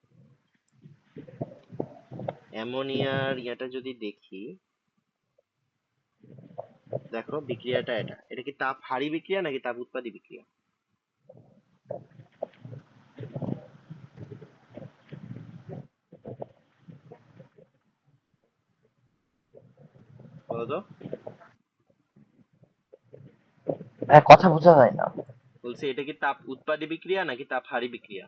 দেখো বিক্রিয়াটা, এটা কি তাপ হারি বিক্রিয়া নাকি তাপ উৎপাদী বিক্রিয়া? বলো তো। কথা বোঝা যায় না। বলছে এটা কি তাপ উৎপাদী বিক্রিয়া নাকি তাপ হারি বিক্রিয়া?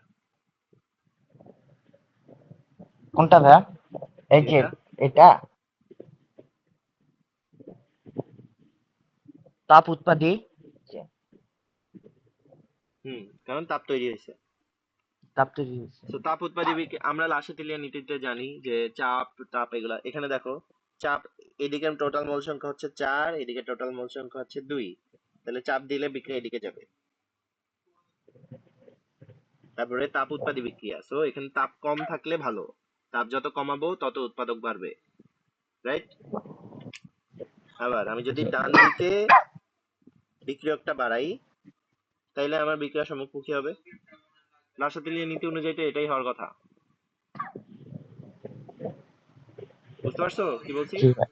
কোনটা ভাইয়া? এই যে এটা এটা তাপ উৎপাদী। কারণ তাপ তৈরি হয়েছে। তাপ তৈরি হয়েছে। তো তাপ উৎপাদী আমরা লাসেটিলিয়ান নীতিতে জানি যে চাপ তাপ এগুলা, এখানে দেখো চাপ, এদিকে টোটাল মোল সংখ্যা হচ্ছে 4, এদিকে টোটাল মোল সংখ্যা হচ্ছে 2, তাহলে চাপ দিলে বিক্রিয়া এদিকে যাবে। তারপরে তাপ উৎপাদী বিক্রিয়া, সো এখানে তাপ কম থাকলে ভালো, তাপ যত কমাবো তত উৎপাদক বাড়বে, রাইট? আবার আমি যদি জি। ডান দিকে বিক্রিয়কটা বাড়াই, তাইলে আমার বিক্রিয়া সম্মুখী হবে। লাসেটিলিয়ান নীতি অনুযায়ী তো এটাই হওয়ার কথা, বুঝতে পারছো কি বলছি? জি ভাই।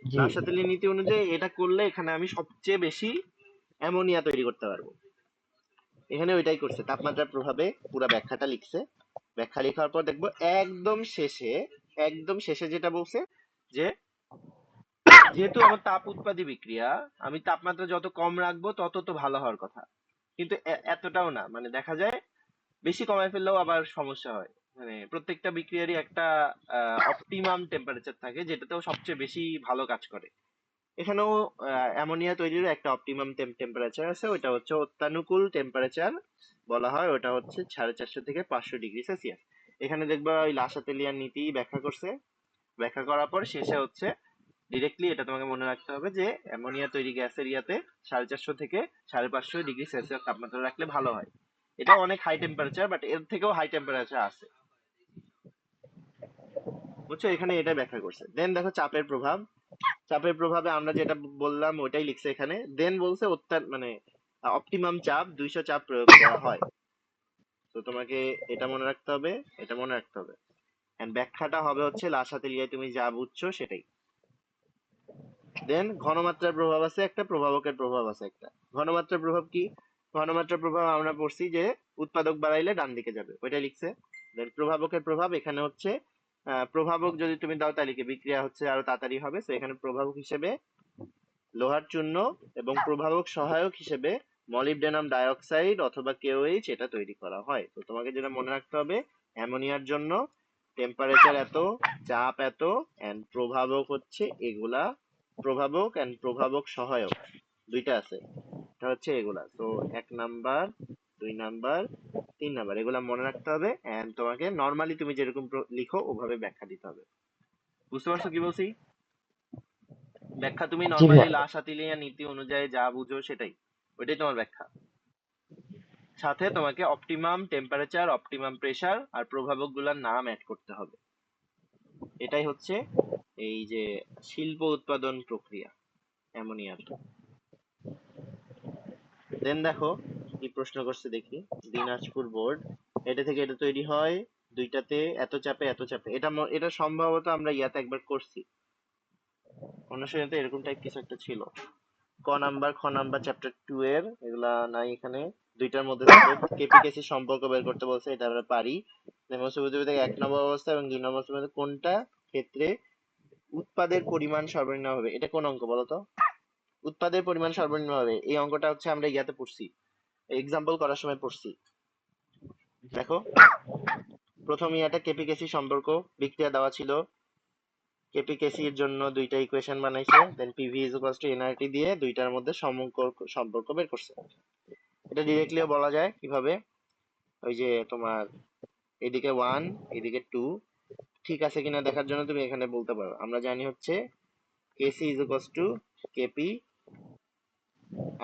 জি। লাসেটিলিয়ান নীতি অনুযায়ী এটা করলে এখানে আমি সবচেয়ে বেশি অ্যামোনিয়া তৈরি করতে পারবো। এখানে ওইটাই করছে, তাপমাত্রার প্রভাবে পুরো ব্যাখ্যাটা লিখছে। ব্যাখ্যা লেখার পর দেখবো একদম শেষে যেটা বলছে যে যেহেতু আমার তাপ উৎপাদী বিক্রিয়া, আমি তাপমাত্রা যত কম রাখবো তত তো ভালো হওয়ার কথা, কিন্তু এতটাও না, মানে দেখা যায় বেশি কমায় ফেললেও আবার সমস্যা হয়। মানে প্রত্যেকটা বিক্রিয়ারই একটা অপটিমাম টেম্পারেচার থাকে যেটাতেও সবচেয়ে বেশি ভালো কাজ করে। এখানেও অ্যামোনিয়া তৈরির একটা অপটিমাম টেম্পারেচার আছে, ওটা হচ্ছে অত্যানুকূল টেম্পারেচার বলা হয়, ওটা হচ্ছে 450 থেকে 500 ডিগ্রি সেলসিয়াস। এখানে দেখবা ওই লাসাতেলিয়ান নীতি ব্যাখ্যা করছে, ব্যাখ্যা করার পর শেষে হচ্ছে ডিরেক্টলি এটা তোমাকে মনে রাখতে হবে যে অ্যামোনিয়া তৈরি গ্যাসের ইয়াতে 450 থেকে 550 ডিগ্রি সেলসিয়াস তাপমাত্রা রাখলে ভালো হয়। এটা অনেক হাই টেম্পারেচার, বাট এর থেকেও হাই টেম্পারেচার আছে। বুঝছো, এখানে এটা ব্যাখ্যা করছে। দেন দেখো চাপের প্রভাব। চাপের প্রভাবে আমরা যেটা বললাম ওটাই লিখছে এখানে। দেন বলছে মানে অপটিমাম চাপ 200 চাপ প্রয়োগ করা হয়। তো তোমাকে এটা মনে রাখতে হবে, এটা মনে রাখতে হবে। এন্ড ব্যাখ্যাটা হবে হচ্ছে লাসাতে লিয়ে তুমি যা বুঝছো সেটাই। দেন ঘনমাত্রার প্রভাব আছে একটা, প্রভাবকের প্রভাব আছে একটা। ঘনমাত্রার প্রভাব কি? ঘনমাত্রার প্রভাব আমরা পড়ছি যে উৎপাদক বাড়াইলে ডান দিকে যাবে, ওইটা লিখছে। দেন প্রভাবকের প্রভাব এখানে হচ্ছে প্রভাবক যদি তুমি দাও তাহলে কি বিক্রিয়া হচ্ছে আরো তাড়াতাড়ি হবে, তো এখানে প্রভাবক হিসেবে লোহার চূর্ণ এবং প্রভাবক সহায়ক হিসেবে মলিবডেনাম ডাইঅক্সাইড অথবা কেওএইচ এটা তৈরি করা হয়। তো তোমাকে যেটা মনে রাখতে হবে, অ্যামোনিয়ার জন্য টেম্পারেচার এত, চাপ এত, এন্ড প্রভাবক হচ্ছে এগুলা। প্রভাবক এন্ড প্রভাবক সহায়ক দুইটা আছে, এটা হচ্ছে এগুলা। তো 1 নাম্বার, 2 নাম্বার, 3 নাম্বার এগুলা মনে রাখতে হবে। এন্ড তোমাকে নর্মালি তুমি যেরকম লিখো ওভাবে ব্যাখ্যা দিতে হবে। বুঝতে পারছো কি বলছি? ব্যাখ্যা তুমি জি নর্মালি ভাইয়া। লাসাতিলিয়া নীতি অনুযায়ী যা বুঝো সেটাই, ওইটাই তোমার ব্যাখ্যা। সাথে তোমাকে অপটিমাম টেম্পারেচার, অপটিমাম প্রেসার আর প্রভাবক গুলার নাম অ্যাড করতে হবে। এটাই হচ্ছে এই যে শিল্প উৎপাদন প্রক্রিয়া অ্যামোনিয়ার। দেন দেখো কি প্রশ্ন করছে দেখি। দিনাজপুর বোর্ড, এটা থেকে এটা তৈরি হয় দুইটাতে এত চাপে এত চাপে। এটা সম্ভবত আমরা ইয়াতে একবার করছি অনুশীলনীতে, এরকম টাইপ কিছু একটা ছিল। খ নাম্বার চ্যাপ্টার 2 এর এগুলা নাই এখানে। দুইটার মধ্যে থেকে কেপিকেসি সম্পর্ক বের করতে বলছে, এটা আমরা পারি। থেকে 1 নম্বর অবস্থা এবং 2 নম্বর অবস্থার মধ্যে কোনটা ক্ষেত্রে উৎপাদের পরিমাণ সর্বনিম্ন হবে। এটা কোন অঙ্ক বলতো? উৎপাদের পরিমাণ সর্বনিম্ন হবে, এই অঙ্কটা হচ্ছে আমরা ইয়াতে পড়ছি, এক্সাম্পল করার সময় পড়ছি। দেখো প্রথম ইয়াটা কেপিকেসি সম্পর্ক, বিক্রিয়া দেওয়া ছিল, কেপিকেসি এর জন্য দুইটা ইকুয়েশন বানাইছে। Then PV is equals to nRT দিয়ে দুইটার মধ্যে সম্পর্ক বের করছে। এটা ডিরেক্টলিও বলা যায় কিভাবে, ওই যে তোমার এদিকে 1 এদিকে 2 ঠিক আছে কিনা দেখার জন্য তুমি এখানে বলতে পারো। আমরা জানি হচ্ছে KC is equals to KP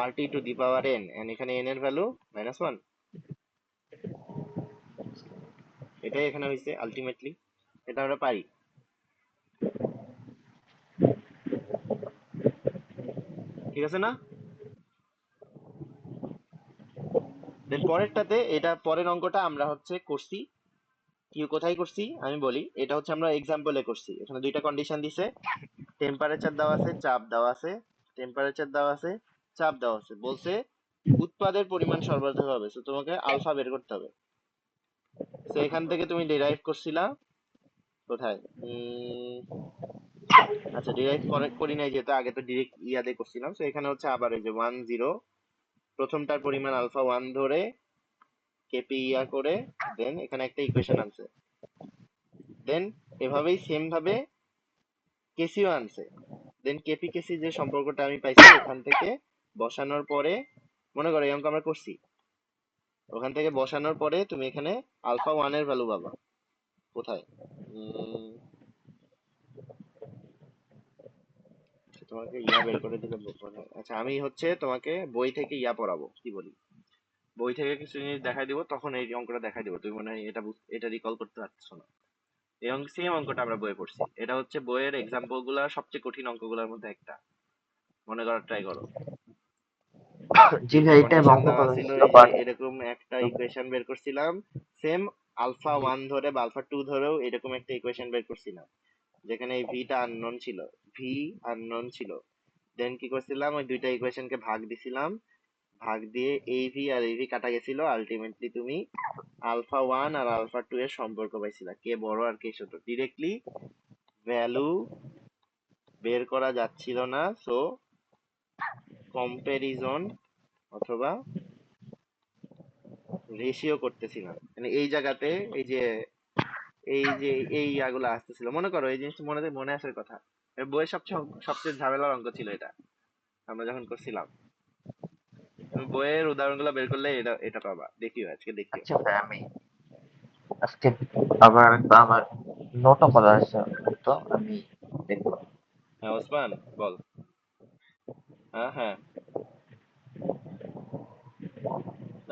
RT to the power n, and এখানে এন এর ভ্যালু -1, এটাই এখানে হয়েছে আলটিমেটলি। এটা আমরা পারি, ঠিক আছে না? দেন পরেরটাতে, এটা পরের অঙ্কটা আমরা হচ্ছে করছি কি, কোথায় করছি আমি বলি। এটা হচ্ছে আমরা এক্সাম্পলে করছি। এখানে দুইটা কন্ডিশন দিছে, টেম্পারেচার দেওয়া আছে, চাপ দেওয়া আছে। টেম্পারেচার দেওয়া আছে, চাপ দেওয়া আছে, বলছে উৎপাদের পরিমাণ সর্বাধিক হবে, তো তোমাকে আলফা বের করতে হবে। তো এখান থেকে তুমি ডিরাইভ করছিলা কোথায়? আচ্ছা ডিরাইভ করি নাই, যেহেতু আগে তো ডিরেক্ট ইয়াদে করছিলাম। তো এখানে হচ্ছে আবার এই যে 1 0, প্রথমটার পরিমাণ আলফা 1 ধরে কেপি ইয়া করে দেন এখানে একটা ইকুয়েশন আনছে। দেন এভাবেই সেম ভাবে কেসিও আনছে। দেন কেপি কেসি যে সম্পর্কটা আমি পাইছি ওখান থেকে বসানোর পরে, মনে করো এই অঙ্ক আমরা করছি, ওখান থেকে বসানোর পরে তুমি এখানে আলফা 1 এর ভ্যালু পাবা কোথায়। তোমাকে ইয়া বের করে দিলে বোঝা হয়। আচ্ছা আমি হচ্ছে তোমাকে বই থেকে ইয়া পড়াবো, কি বলি, বই থেকে কিছু জিনিস দেখাই দিব, তখন এই অঙ্কটা দেখাই দিব, তুমি মনে হয় এটা রিকল করতে পারছো না। এই অঙ্ক সেম অঙ্কটা আমরা বইয়ে পড়ছি, এটা হচ্ছে বইয়ের এক্সাম্পল গুলা সবচেয়ে কঠিন অঙ্কগুলোর মধ্যে একটা, মনে করার ট্রাই করো। জি দুইটা ভাই, এটা কন্ডিশন অঙ্ক দেওয়া করা ছিল, হয়েছিল এই যে বাট এরকম একটা ইকুয়েশন বের করছিলাম, সেম আলফা 1 ধরে বা আলফা 2 ধরেও এরকম একটা ইকুয়েশন বের করছিলাম, যেখানে এই ভিটা আননোন ছিল, ভি আননোন ছিল। দেন কি করছিলাম, ওই দুইটা ইকুয়েশনকে ভাগ দিছিলাম, ভাগ দিয়ে এই ভি আর এই ভি কাটা গেছিল, আলটিমেটলি তুমি আলফা 1 আর আলফা 2 এর সম্পর্ক পাইছিলা, কে বড় আর কে ছোট। ডিরেক্টলি ভ্যালু বের করা যাচ্ছিল না, সো কম্পারিজন অথবা রেশিও করতেছিলাম। মানে এই জায়গাতে এই ইয়াগুলো আসতেছিল, মনে করো এই জিনিসটা মনে আসার কথা। বইয়ের সবচেয়ে ঝামেলার অঙ্ক ছিল এটা, আমরা যখন করছিলাম। তুমি বইয়ের উদাহরণগুলো বের করলে এটা এটা পাবা, দেখিও আজকে দেখিও। আচ্ছা ভাই, আমি আজকে আবার আমার নোটও করা আছে, তো আমি দেখবো। হ্যাঁ ওসমান বল। হ্যাঁ হ্যাঁ,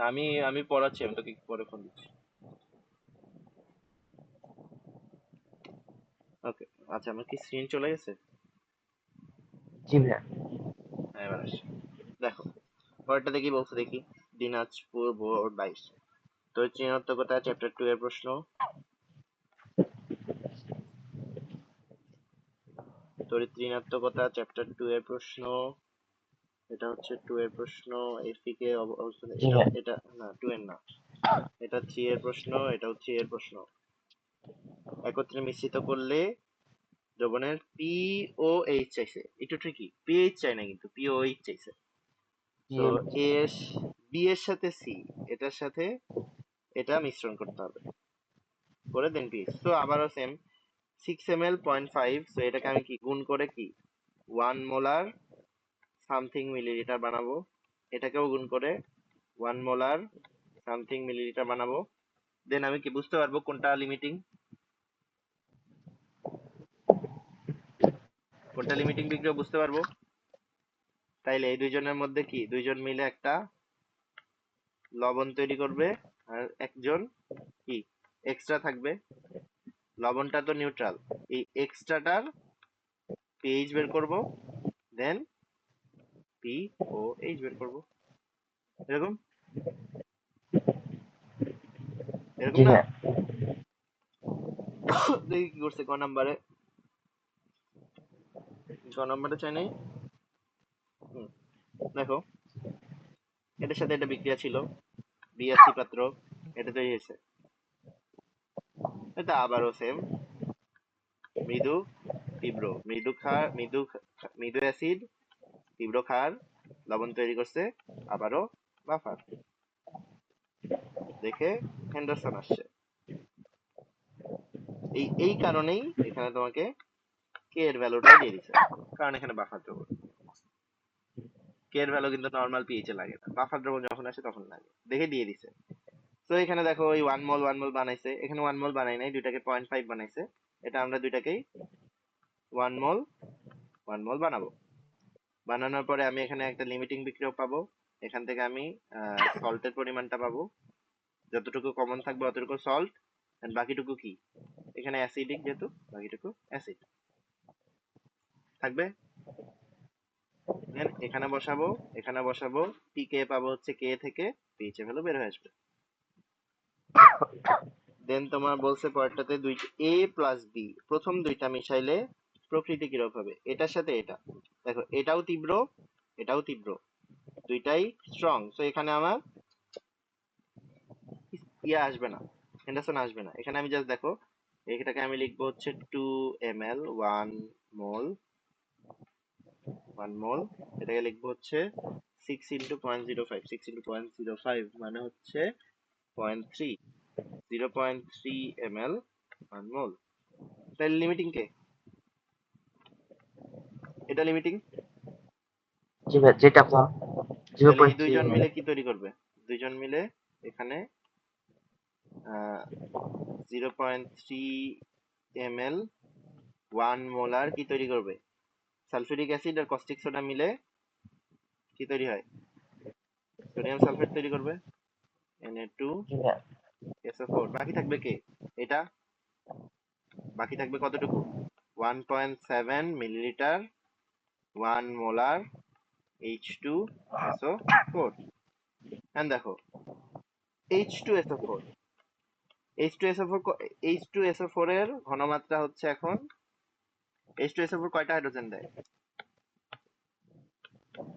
আমি আমি পড়াচ্ছি, আমি তোকে পরে ফোন দিচ্ছি। ওকে, আচ্ছা আমার কি স্ক্রিন চলে গেছে? জি ভাইয়া। হ্যাঁ এবার আসছে। দেখো পরেরটা কি বলছে দেখি। দিনাজপুর বোর্ড 22, তরিতৃণাত্মকতা চ্যাপ্টার 2 এর প্রশ্ন। তরিতৃণাত্মকতা চ্যাপ্টার 2 এর প্রশ্ন, এটা হচ্ছে 2 এর প্রশ্ন। এফি কে অবস্থান, জি এটা ভাইয়া। এটা না 2 এর না, এটা 3 এর প্রশ্ন, এটাও 3 এর প্রশ্ন। একত্রে মিশ্রিত করলে দ্রবণের পি ও এইচ চাইছে, একটু ট্রিকি, পিএইচ চাই না কিন্তু পি ও এইচ চাইছে। তো এস, বি এর সাথে সি, এটার সাথে এটা মিশ্রণ করতে হবে, করে দেন পিএইচ। তো আবারও সেম 6 ml 0.5, তো এটাকে আমি কি গুণ করে কি 1 মোলার সামথিং মিলিলিটার বানাবো, এটাকেও গুণ করে 1 মোলার সামথিং মিলিলিটার বানাবো। দেন আমি কি বুঝতে পারবো কোনটা লিমিটিং, কোনটা লিমিটিং বিক্রিয়া বুঝতে পারবো। তাইলে এই দুইজনের মধ্যে কি দুইজন মিলে একটা লবণ তৈরি করবে, আর একজন কি এক্সট্রা থাকবে। লবণটা তো নিউট্রাল, এই এক্সট্রাটার পিএইচ বের করব, দেন পি ও এইচ বের করব। এরকম, এরকম জি না? ভাইয়া। দেখি কি করছে ক নাম্বারে, ক নাম্বারে চাই নাই। হুম, দেখো এটার সাথে এটা বিক্রিয়া ছিল, বিএসসি পাত্র, এটা তৈরি হয়েছে। এটা আবারও সেম, মৃদু তীব্র, মৃদু অ্যাসিড, তীব্র ক্ষার, লবণ তৈরি করছে, আবারও বাফার। দেখে হেন্ডারসন আসছে। এই কারণেই এখানে তোমাকে কে এর ভ্যালুটাও দিয়ে দিছে, কারণ এখানে বাফার দ্রবণ। কে এর ভ্যালু কিন্তু নর্মাল পিএইচ এ লাগে না, বাফার দ্রবণ যখন আসে তখন লাগে, দেখে দিয়ে দিছে। তো এখানে দেখো ওই 1 মোল বানাইছে, এখানে 1 মোল বানাই নাই, দুইটাকে 0.5 বানাইছে। এটা আমরা দুইটাকেই 1 মোল 1 মোল বানাবো। বানানোর পরে আমি এখানে একটা লিমিটিং বিক্রিয়ক পাবো, এখান থেকে আমি সল্টের পরিমাণটা পাবো, যতটুকু কমন থাকবে অতটুকু সল্ট, এন্ড বাকিটুকু কি এখানে অ্যাসিডিক, যেহেতু বাকিটুকু অ্যাসিড থাকবে। দেন এখানে বসাবো, এখানে বসাবো, পি কে পাবো হচ্ছে কে থেকে পিএইচ এর ভ্যালু বের হয়ে আসবে। দেন তোমার বলছে পরেরটাতে দুই এ প্লাস বি, প্রথম দুইটা মিশাইলে প্রকৃতি কিরকম হবে, এটার সাথে এটা। দেখো এটাও তীব্র, এটাও তীব্র, দুইটাই স্ট্রং, তো এখানে আমার ইয়ে আসবে না, হেন্ডারসন আসবে না। এখানে আমি জাস্ট দেখো এটাকে আমি লিখবো হচ্ছে 2 ml 1 মোল 1 মোল, এটাকে লিখবো হচ্ছে 6 × 0.05, 6 × 0.05 মানে হচ্ছে 0.3, 0.3 ml 1 মোল। তাহলে লিমিটিং কে, এটা লিমিটিং। জি ভাইয়া, যেটা কম। জিরো তাহলে এই পয়েন্ট থ্রি দুইজন মিলে কি তৈরি করবে, দুইজন মিলে এখানে 0.3 ml 1 মোলার কি তৈরি করবে, সালফিউরিক অ্যাসিড আর কস্টিক সোডা মিলে কি তৈরি হয়, সোডিয়াম সালফেট তৈরি করবে, জি ভাইয়া। Na2SO4। বাকি থাকবে কে, এটা বাকি থাকবে কতটুকু, 1.7 মিলিলিটার 1 মোলার H2SO4। এন্ড দেখো H2SO4, H2SO4, H2SO4 এর ঘনমাত্রা হচ্ছে এখন, H2SO4 কয়টা হাইড্রোজেন দেয়,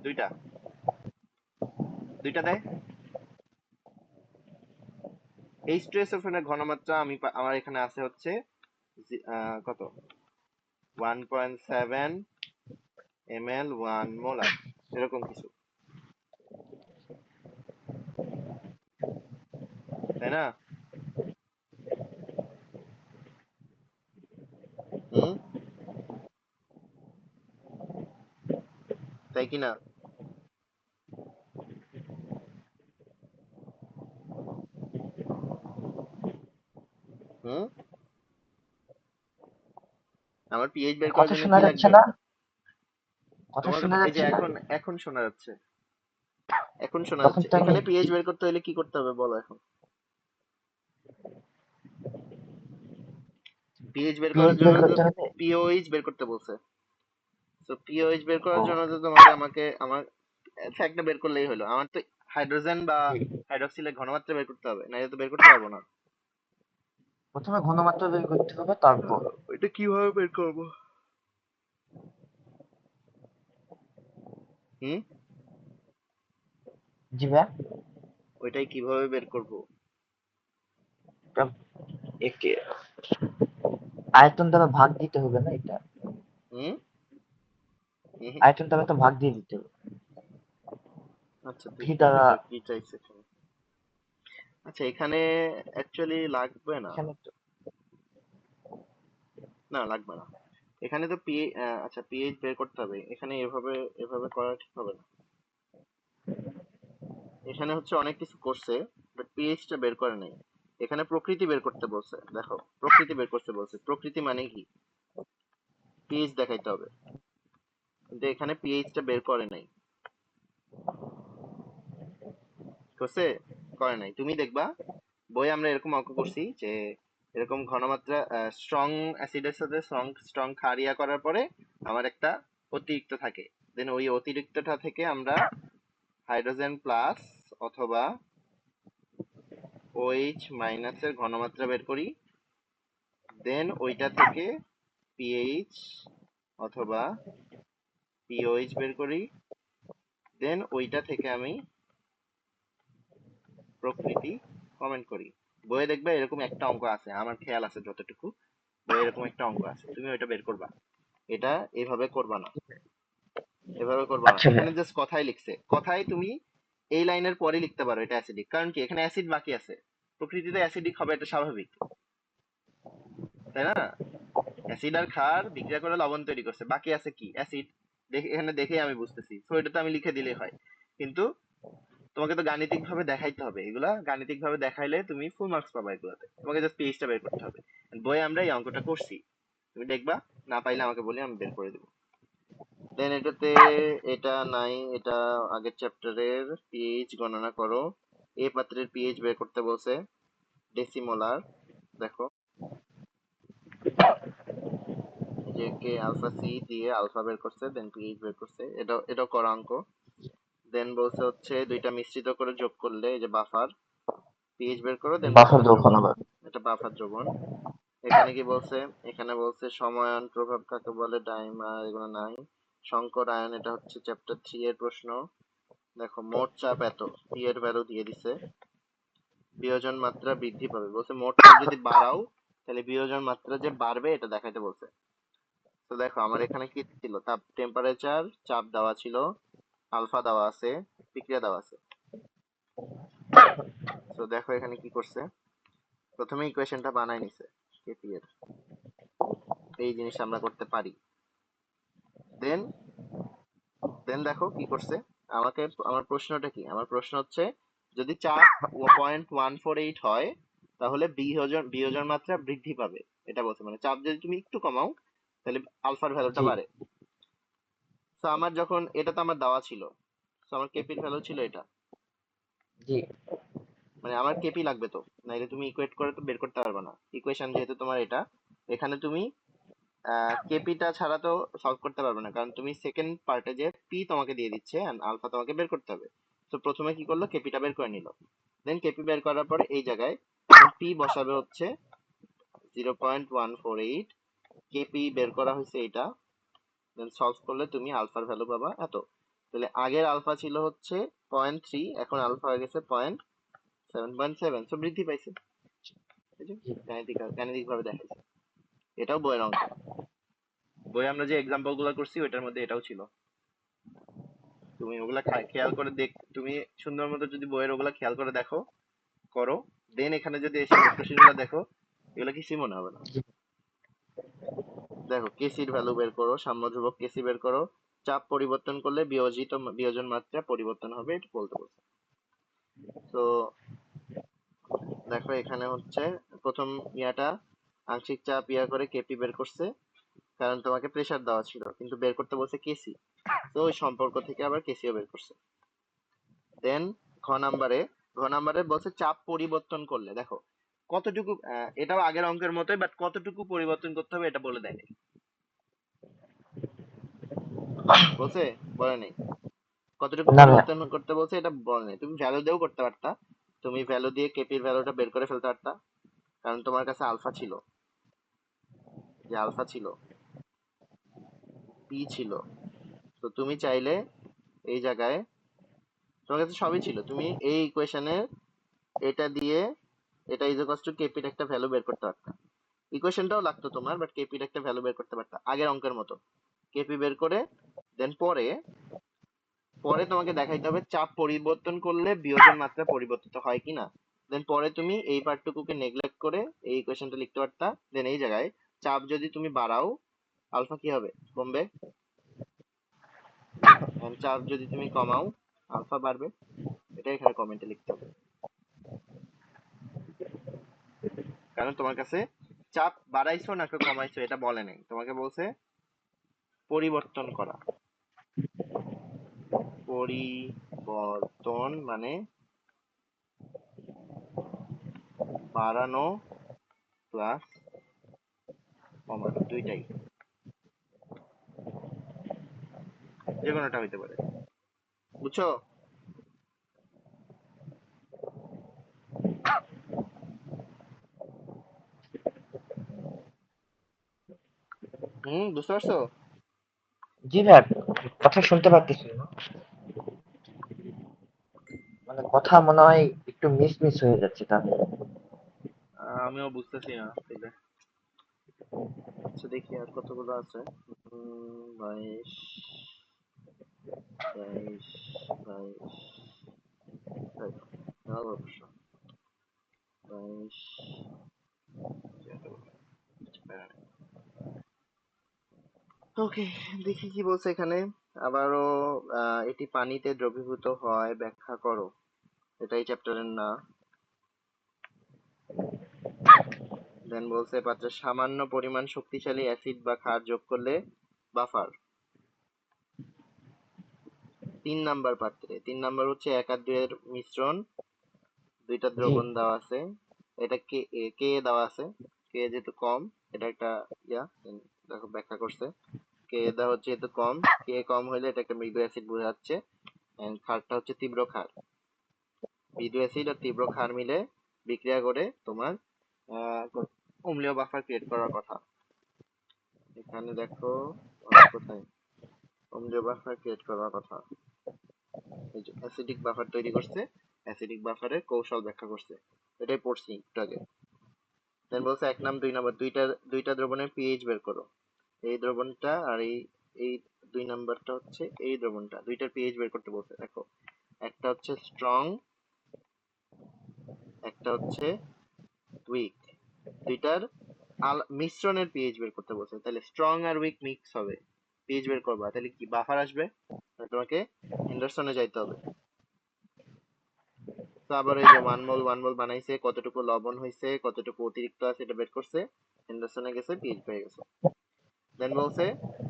দুইটা, দুইটা দেয়। H2SO4 এর ঘনমাত্রা আমি আমার এখানে আছে হচ্ছে কত, 1.7 ml 1 মোলার, এরকম কিছু, তাই না? হুম, তাই কি না? হুম, আমার পিএইচ বের করার কথা জন্য শোনা কি যাচ্ছে লাগবে? না? কথা তোমার কথা শোনা এই যে যাচ্ছে না? এখন, এখন শোনা যাচ্ছে, এখন শোনা তখন যাচ্ছে। তো আমি এখানে পিএইচ বের করতে হলে কি করতে হবে বলো এখন? পিএইচ বের করার পিএইচ জন্য বের তো করতে হবে। পিওএইচ বের করতে বলছে। তো পিওএইচ বের ও করার জন্য তো তোমাকে আমাকে আমার ফ্যাক্টটা বের করলেই হলো। আমার তো হাইড্রোজেন বা জি, হাইড্রোক্সিলের ঘনমাত্রা বের করতে হবে, নাহলে তো বের করতে পারবো না। প্রথমে ঘনমাত্রা বের করতে হবে, তারপর ওইটা কিভাবে বের করবো? হুম? জি ভাইয়া, ওইটাই কিভাবে বের করবো? এটা একে আয়তন দ্বারা ভাগ দিতে হবে না এটা? হুম? হুম। আয়তন দ্বারা তো ভাগ দিয়ে দিতে হবে। আচ্ছা ভি দেখি দ্বারা, এটা কি চাইছে এখানে। আচ্ছা এখানে অ্যাকচুয়ালি লাগবে না। এখানে তো না লাগবে না। এখানে তো আচ্ছা পিএইচ বের করতে হবে, এখানে এভাবে এভাবে করা ঠিক হবে না। এখানে হচ্ছে অনেক কিছু করছে, বাট পিএইচটা বের করে নাই। এখানে প্রকৃতি বের করতে বলছে, দেখো প্রকৃতি বের করতে বলছে। প্রকৃতি মানে কি? পিএইচ দেখাইতে হবে, কিন্তু এখানে পিএইচটা বের করে নাই। করছে? করে নাই। তুমি দেখবা বই আমরা এরকম অঙ্ক করছি যে এরকম ঘনমাত্রা স্ট্রং অ্যাসিডের সাথে স্ট্রং স্ট্রং ক্ষার ইয়া করার পরে আমার একটা অতিরিক্ত থাকে। দেন ওই অতিরিক্তটা থেকে আমরা হাইড্রোজেন প্লাস অথবা ওএইচ মাইনাসের ঘনমাত্রা বের করি। দেন ওইটা থেকে পিএইচ অথবা পিওএইচ বের করি। দেন ওইটা থেকে আমি প্রকৃতি কমেন্ট করি। বইয়ে দেখবে এরকম একটা অঙ্ক আছে, আমার খেয়াল আছে যতটুকু, বইয়ে এরকম একটা অঙ্ক আছে, তুমি ওইটা বের করবা। এটা এভাবে করবা না, এভাবে করবা না। আচ্ছা এখানে ভাইয়া। জাস্ট কথাই লিখছে, কথাই তুমি এই লাইনের পরে লিখতে পারো এটা অ্যাসিডিক, কারণ কি এখানে অ্যাসিড বাকি আছে। প্রকৃতিতে অ্যাসিডিক হবে, এটা স্বাভাবিক, তাই না? অ্যাসিড আর ক্ষার বিক্রিয়া করে লবণ তৈরি করছে, বাকি আছে কি? অ্যাসিড। দেখে এখানে দেখেই আমি বুঝতেছি, তো এটা তো আমি লিখে দিলেই হয়। কিন্তু তোমাকে তো গাণিতিক ভাবে দেখাইতে হবে, এগুলা গাণিতিক ভাবে দেখাইলে তুমি ফুল মার্কস পাবা এগুলাতে। তোমাকে জাস্ট পেজটা বের করতে হবে। বইয়ে আমরা এই অঙ্কটা করছি, তুমি দেখবা, না পাইলে আমাকে বলি, আমি বের করে দেবো। দেন এটাতে এটা নাই, এটা আগের চ্যাপ্টারের। পিএইচ গণনা করো। এ পাত্রের পিএইচ বের করতে বলছে, ডেসিমোলার। দেখো এই যে কে আলফা সি দিয়ে আলফা বের করছে, দেন পিএইচ বের করছে, এটাও করা অঙ্ক। দেন বলছে হচ্ছে দুইটা মিশ্রিত করে যোগ করলে এই যে বাফার, পিএইচ বের করো, দেন বাফার বাফার যখন দ্রবণ। আবার এটা বাফার দ্রবণ। এখানে কি বলছে? এখানে বলছে সময়ন প্রভাব কাকে বলে, ডাইমার এগুলো নাই। সংকর আয়ন, এটা হচ্ছে চ্যাপ্টার 3 এর প্রশ্ন। দেখো মোট চাপ এত, পি এর ভ্যালু দিয়ে দিছে। বিয়োজন মাত্রা বৃদ্ধি পাবে বলছে, মোট চাপ যদি বাড়াও তাহলে বিয়োজন মাত্রা যে বাড়বে এটা দেখাইতে বলছে। তো দেখো আমার এখানে কি ছিল, তাপ টেম্পারেচার চাপ দেওয়া ছিল, আলফা দেওয়া আছে, বিক্রিয়া দেওয়া আছে। তো দেখো এখানে কি করছে, প্রথমে ইকুয়েশনটা বানাই নিছে কেপি এর। এই জিনিসটা আমরা করতে পারি। দেন দেন দেখো কি করছে, আমাকে, আমার প্রশ্নটা কি, আমার প্রশ্ন হচ্ছে যদি চাপ 0.148 হয় তাহলে বিয়োজন বিয়োজন মাত্রা বৃদ্ধি পাবে, এটা বলছে। মানে চাপ যদি তুমি একটু কমাও তাহলে আলফার ভ্যালুটা জি, বাড়ে। তো আমার যখন এটা তো আমার দেওয়া ছিল, তো আমার কেপির ভ্যালু ছিল এটা। জি, মানে আমার কেপি লাগবে তো, নাইলে তুমি ইকুয়েট করে তো বের করতে পারবে না। ইকুয়েশন যেহেতু তোমার এটা, এখানে তুমি কেপিটা ছাড়া তো সলভ করতে পারবে না, কারণ তুমি সেকেন্ড পার্টে যে পি তোমাকে দিয়ে দিচ্ছে এন্ড আলফা তোমাকে বের করতে হবে। তো প্রথমে কি করলো, কেপিটা বের করে নিল। দেন কেপি বের করার পরে এই জায়গায় এখন পি বসাবে হচ্ছে 0.148, কেপি বের করা হয়েছে এটা। দেন সলভ করলে তুমি আলফার ভ্যালু পাবা এত। তাহলে আগের আলফা ছিল হচ্ছে 0.3, এখন আলফা হয়ে গেছে 0.7, সো বৃদ্ধি পাইছে। এই যে জি। গাণিতিক ভাবে দেখাইছে। এটাও বইয়ের অঙ্ক, বই আমরা যে এক্সাম্পল গুলো করছি ওইটার মধ্যে এটাও ছিল। তুমি ওগুলা খেয়াল করে দেখ, তুমি সুন্দর মতো যদি বইয়ের ওগুলা খেয়াল করে দেখো, করো, দেন এখানে যদি এসে প্রশ্নসির গুলা দেখো, এগুলা কিছুই মনে হবে না। দেখো কেসির ভ্যালু বের করো, সাম্য ধ্রুবক কেসি বের করো, চাপ পরিবর্তন করলে বিয়োজন মাত্রা পরিবর্তন হবে, এটা বলতে বলছে। তো দেখো এখানে হচ্ছে প্রথম ইয়াটা আংশিক চাপ ইয়া করে কেপি বের করছে, কারণ তোমাকে প্রেসার দেওয়া ছিল, কিন্তু বের করতে বলছে কেসি। তো ওই সম্পর্ক থেকে আবার কেসিও বের করছে। দেন ঘ নাম্বারে, ঘ নাম্বারে বলছে চাপ পরিবর্তন করলে, দেখো কতটুকু এটাও আগের অঙ্কের মতোই, বাট কতটুকু পরিবর্তন করতে হবে এটা বলে দেয়নি। বলছে? বলে নেই। কতটুকু না ভাইয়া। পরিবর্তন করতে বলছে এটা বলে নেই। তুমি ভ্যালু দিয়েও করতে পারতা। তুমি ভ্যালু দিয়ে কেপির ভ্যালুটা বের করে ফেলতে পারতা, কারণ তোমার কাছে আলফা ছিল, যে আলফা ছিল, পি ছিল। তো তুমি চাইলে এই জায়গায় তোমার কাছে সবই ছিল, তুমি এই ইকুয়েশনে এটা দিয়ে এটা ইজ ইকুয়ালস টু কেপির একটা ভ্যালু বের করতে পারতা। ইকুয়েশনটাও লাগতো তোমার, বাট কেপির একটা ভ্যালু বের করতে পারতা আগের অঙ্কের মতো। কেপি বের করে দেন পরে পরে তোমাকে দেখাইতে হবে চাপ পরিবর্তন করলে বিয়োজন মাত্রা পরিবর্তিত হয় কিনা। দেন পরে তুমি এই পার্টটুকুকে নেগলেক্ট করে এই ইকুয়েশনটা লিখতে পারতা। দেন এই জায়গায় চাপ যদি তুমি বাড়াও, আলফা কি হবে? কমবে। And চাপ যদি তুমি কমাও, আলফা বাড়বে। এটা এখানে কমেন্টে লিখতে হবে, কারণ তোমার কাছে চাপ বাড়াইছো নাকি কমাইছো এটা বলে নাই, তোমাকে বলছে পরিবর্তন করা। পরিবর্তন মানে বাড়ানো প্লাস কমানো, দুইটাই, যে কোনোটা হইতে পারে। বুঝছো? বুঝতে পারছো? জি ভাইয়া, কথা শুনতে পারতেছি না। মানে কথা মনে হয় একটু মিস মিস হয়ে যাচ্ছে তাহলে। আমিও বুঝতেছি না তাইলে। আচ্ছা দেখি আর কতগুলো আছে। 22, 23, 22, অবশ্য 22, ওকে। দেখি কি বলছে এখানে। আবারও এটি পানিতে দ্রবীভূত হয়, ব্যাখ্যা করো। এটাই চ্যাপ্টারের না। দেন বলছে পাত্রে সামান্য পরিমাণ শক্তিশালী অ্যাসিড বা ক্ষার যোগ করলে বাফার। 3 নাম্বার পাত্রে 3 নাম্বার হচ্ছে 1 আর 2 এর মিশ্রণ, দুইটা জি। দ্রবণ দেওয়া আছে। এটা কে কে দেওয়া আছে, কে যেহেতু কম, এটা একটা দেখো ব্যাখ্যা করছে। কে দেওয়া হচ্ছে যেহেতু কম, কে কম হইলে এটা একটা মৃদু অ্যাসিড বোঝাচ্ছে। এন্ড ক্ষারটা হচ্ছে তীব্র ক্ষার। মৃদু অ্যাসিড আর তীব্র ক্ষার মিলে বিক্রিয়া করে তোমার আহ অম্লীয় বাফার ক্রিয়েট করার কথা। এখানে দেখো কোথায় অম্লীয় বাফার ক্রিয়েট করার কথা, এই যে অ্যাসিডিক বাফার তৈরি করছে, অ্যাসিডিক বাফারের কৌশল ব্যাখ্যা করছে, এটাই পড়ছি একটু আগে। দেন বলছে 1 নাম 2 নাম্বার দুইটা দুইটা দ্রবণের পিএইচ বের করো। এই দ্রবণটা আর এই এই 2 নাম্বারটা হচ্ছে এই দ্রবণটা, দুইটার পিএইচ বের করতে বলছে। দেখো একটা হচ্ছে স্ট্রং, একটা হচ্ছে উইক, দুইটার মিশ্রণের পিএইচ বের করতে বলছে। তাহলে স্ট্রং আর উইক মিক্স হবে, পিএইচ বের করবা, তাহলে কি বাফার আসবে? তাহলে তোমাকে হেন্ডারসনে যাইতে হবে। তো আবার এই যে 1 মোল বানাইছে, কতটুকু লবণ হয়েছে, কতটুকু অতিরিক্ত আছে এটা বের করছে, হেন্ডারসনে গেছে, পিএইচ পেয়ে গেছে। দেন বলছে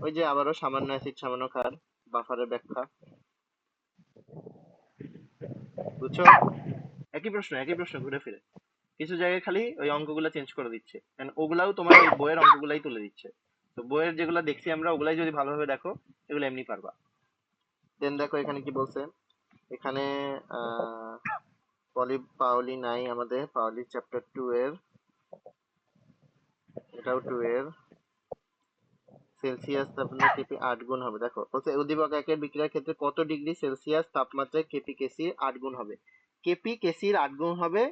ওই যে আবারও সামান্য অ্যাসিড সামান্য ক্ষার, বাফারের ব্যাখ্যা। বুঝছো? একই প্রশ্ন ঘুরে ফিরে, কিছু জায়গায় খালি ওই অঙ্কগুলো চেঞ্জ করে দিচ্ছে, and ওগুলাও তোমার ওই বইয়ের অঙ্কগুলাই তুলে দিচ্ছে। তো বইয়ের যেগুলো দেখছি আমরা ওগুলাই যদি ভালোভাবে দেখো, এগুলো এমনি পারবা। দেন দেখো এখানে কি বলছে। এখানে আহ পাওলি নাই আমাদের, পাওলি চ্যাপ্টার 2 এর, এটাও 2 এর। সেলসিয়াস তাপমাত্রা কেপি 8 গুণ হবে। দেখো বলছে উদ্দীপক একের বিক্রিয়ার ক্ষেত্রে কত ডিগ্রি সেলসিয়াস তাপমাত্রায় কেপি কেসির 8 গুণ হবে। কেপি কেসির 8 গুণ হবে,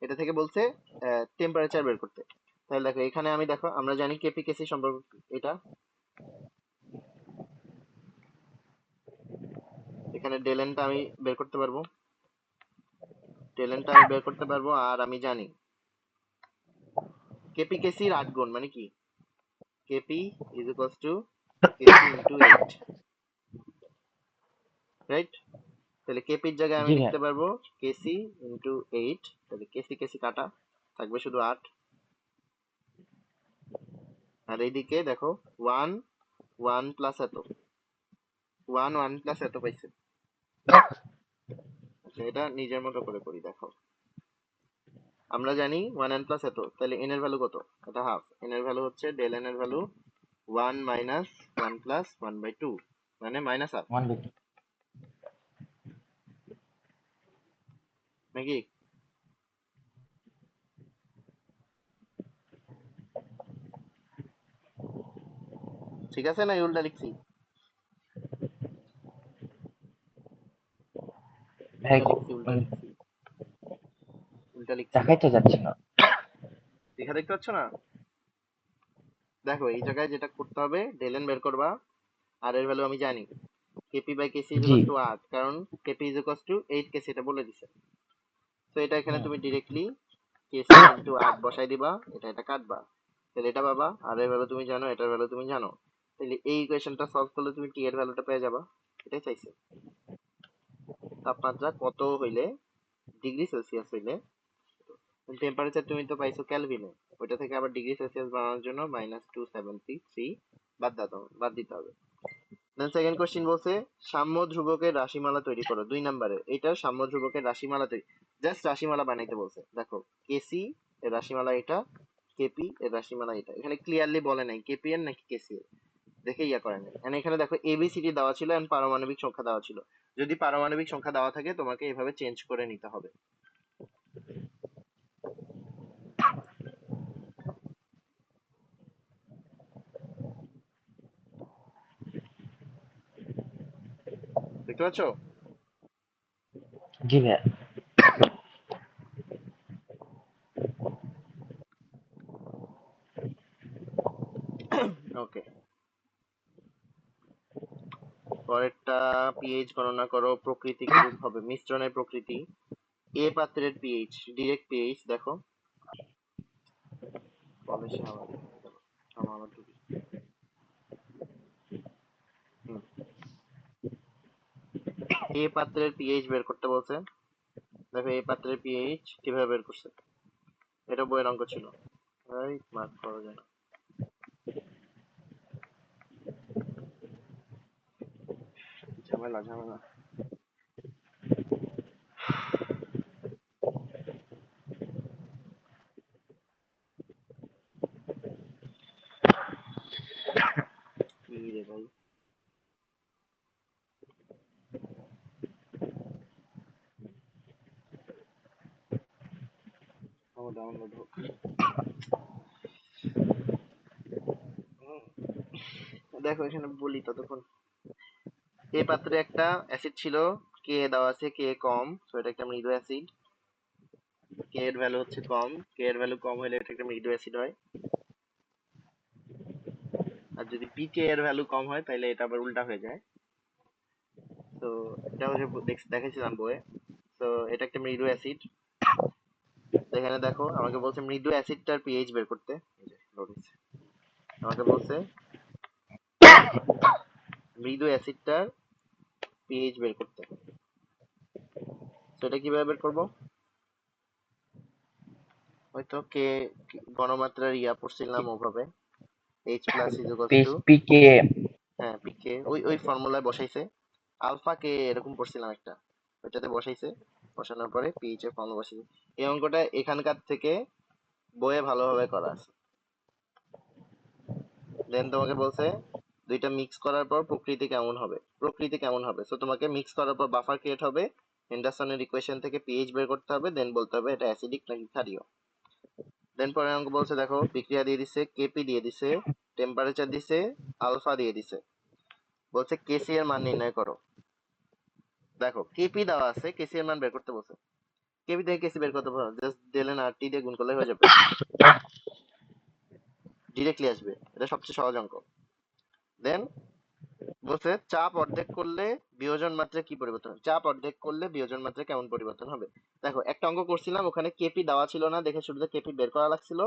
এটা থেকে বলছে টেম্পারেচার বের করতে। তাহলে দেখো এখানে আমি, দেখো আমরা জানি কেপি কেসি সম্পর্ক এটা, এখানে ডেলেনটা আমি বের করতে পারবো, আর আমি জানি কেপি কেসির 8 গুণ মানে কি, K P is equals to K C into 8, right? তাহলে কেপির জায়গায় আমি জি ভাইয়া। লিখতে পারবো কেসি ইন্টু 8, তাহলে কেসি কেসি কাটা, থাকবে শুধু 8। আর এইদিকে দেখো 1 1 প্লাস এত, 1 1 প্লাস এত পাইছে। আচ্ছা এটা নিজের মতো করে করি, দেখো আমরা জানি 1n প্লাস এত, তাহলে n এর ভ্যালু কত? এটা হাফ। n এর ভ্যালু হচ্ছে ডেল n এর ভ্যালু 1 মাইনাস 1 প্লাস 1/2, মানে মাইনাস হাফ, 1/2। নাকি? ঠিক আছে না, উল্টা লিখছি? ভাই উল্টা লিখছি, উল্টা লিখছি, উল্টা লিখছি। দেখাইতে যাচ্ছে না। দেখা দেখতে পাচ্ছ না? দেখো এই জায়গায় যেটা করতে হবে, ডেল n বের করবা, আর এর ভ্যালু আমি জানি, K P by K C is G. Equals to 8, কারণ K P is equals to 8 K C, এটা বলে দিছে। তো এটা এখানে হুম। তুমি ডিরেক্টলি কেসি ইনটু 8 বসাই দিবা, এটা কাটবা, তাহলে এটা পাবা। আর এর ভ্যালু তুমি জানো, এটার ভ্যালু তুমি জানো, তাহলে এই ইকুয়েশনটা সলভ করলে তুমি টি এর ভ্যালুটা পেয়ে যাবা। এটাই চাইছে। তাপমাত্রা কত হইলে, ডিগ্রি সেলসিয়াস হইলে, টেম্পারেচার তুমি তো পাইছো কেলভিনে, ওইটা থেকে আবার ডিগ্রি সেলসিয়াস বানানোর জন্য -273 বাদ দিতে হবে। দেন সেকেন্ড কোশ্চিন বলছে সাম্য ধ্রুবকের রাশিমালা তৈরি করো। 2 নম্বরে এটা সাম্য ধ্রুবকের রাশিমালা তৈরি, জাস্ট রাশিমালা বানাইতে বলছে। দেখো কেসি এর রাশিমালা এটা, কেপি এর রাশিমালা এটা, এখানে ক্লিয়ারলি বলে নাই কেপি এর নাকি কেসি এর, দেখে ইয়া করে নাই। And এখানে দেখো এবিসিডি দেওয়া ছিল এন্ড পারমাণবিক সংখ্যা দেওয়া ছিল। যদি পারমাণবিক সংখ্যা দেওয়া থাকে তোমাকে এভাবে চেঞ্জ করে নিতে হবে। দেখতে পাচ্ছ? জি ভাই। ওকে, পরেরটা পিএইচ গণনা করো। প্রকৃতি কিরূপ হবে? মিশ্রণের প্রকৃতি। এ পাত্রের পিএইচ, ডিরেক্ট পিএইচ দেখো, পলিশে আবার আমার ঢুকি। হুম, এ পাত্রের পিএইচ বের করতে বলছে। দেখো এ পাত্রের পিএইচ কিভাবে বের করছে, এটা বইয়ের অঙ্ক ছিল। এই মার্ক করা যায় না, ঝামেলা ঝামেলা। কি রে ভাই, আমার ডাউনলোড হোক। দেখো এখানে বলি ততক্ষণ। এ পাত্রে একটা অ্যাসিড ছিল, কে দেওয়া আছে, কে কম, তো এটা একটা মৃদু অ্যাসিড। কে এর ভ্যালু হচ্ছে কম, কে এর ভ্যালু কম হলে এটা একটা মৃদু অ্যাসিড হয়। আর যদি পিকে এর ভ্যালু কম হয় তাহলে এটা আবার উল্টা হয়ে যায়। তো এটা হচ্ছে দেখেছিলাম বইয়ে। তো এটা একটা মৃদু অ্যাসিড। এখানে দেখো আমাকে বলছে মৃদু অ্যাসিডটার পিএইচ বের করতে। এই যে load হচ্ছে। আমাকে বলছে মৃদু অ্যাসিডটার পিএইচ বের করতে। তো এটা কিভাবে বের করবো? হয়তো কে ঘনমাত্রার ইয়া পড়ছিলাম ওভাবে, H plus is equals to, PK. হ্যাঁ পিকে ওই ফর্মুলায় বসাইছে। আলফা কে এরকম পড়ছিলাম একটা, ওইটাতে বসাইছে, বসানোর পরে পিএইচ এর ফর্মুলা বসাইছে। এই অঙ্কটা এখানকার থেকে বইয়ে ভালোভাবে করা আছে। দেন তোমাকে বলছে দুইটা মিক্স করার পর প্রকৃতি কেমন হবে, প্রকৃতি কেমন হবে। সো তোমাকে মিক্স করার পর বাফার ক্রিয়েট হবে, হেন্ডারসনের ইকুয়েশন থেকে পিএইচ বের করতে হবে, দেন বলতে হবে এটা অ্যাসিডিক নাকি ক্ষারীয়। দেন পরের অঙ্ক বলছে দেখো বিক্রিয়া দিয়ে দিছে, কেপি দিয়ে দিছে, টেম্পারেচার দিছে, আলফা দিয়ে দিছে, বলছে কেসি এর মান নির্ণয় করো। দেখো কেপি দেওয়া আছে, কেসি এর মান বের করতে বলছে। কেপি থেকে কেসি বের করতে পারো, জাস্ট দিলেন আর টি দিয়ে গুণ করলে হয়ে যাবে, ডিরেক্টলি আসবে, এটা সবচেয়ে সহজ অঙ্ক। দেন বলছে চাপ অর্ধেক করলে বিয়োজন মাত্রা কি পরিবর্তন হবে? চাপ অর্ধেক করলে বিয়োজন মাত্রা কেমন পরিবর্তন হবে? দেখো একটা অঙ্ক করছিলাম, ওখানে কেপি দেওয়া ছিল না দেখে শুরুতে কেপি বের করা লাগছিল,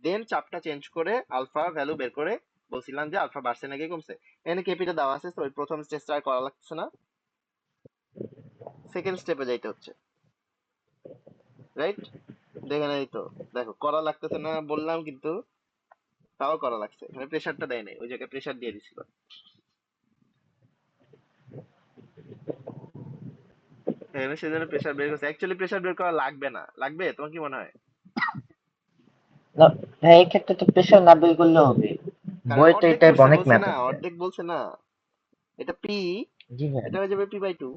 দেন চাপটা চেঞ্জ করে আলফা ভ্যালু বের করে বলছিলাম যে আলফা বাড়ছে নাকি কমছে। এখানে কেপিটা দেওয়া আছে, তো ওই প্রথম স্টেজটা আর করা লাগছে না, সেকেন্ড স্টেপে যাইতে হচ্ছে, রাইট? দেখে নাই তো, দেখো করা লাগতেছে না বললাম কিন্তু তাও করা লাগছে, এখানে প্রেসারটা দেয় নাই, ওই জায়গায় প্রেসার দিয়ে দিছিল। এখানে সেজন্য প্রেসার বের করছে, অ্যাকচুয়ালি প্রেসার বের করা লাগবে না, লাগবে তোমার কি মনে হয়? না ভাই, এই ক্ষেত্রে তো প্রেসার না বের করলে হবে। কারণ বইতে এই অর্ধেক টাইপ করছে, অনেক বলছে ম্যাথ না, আছে। অর্ধেক বলছে না। এটা পি, জি ভাই, এটা হয়ে যাবে p/2।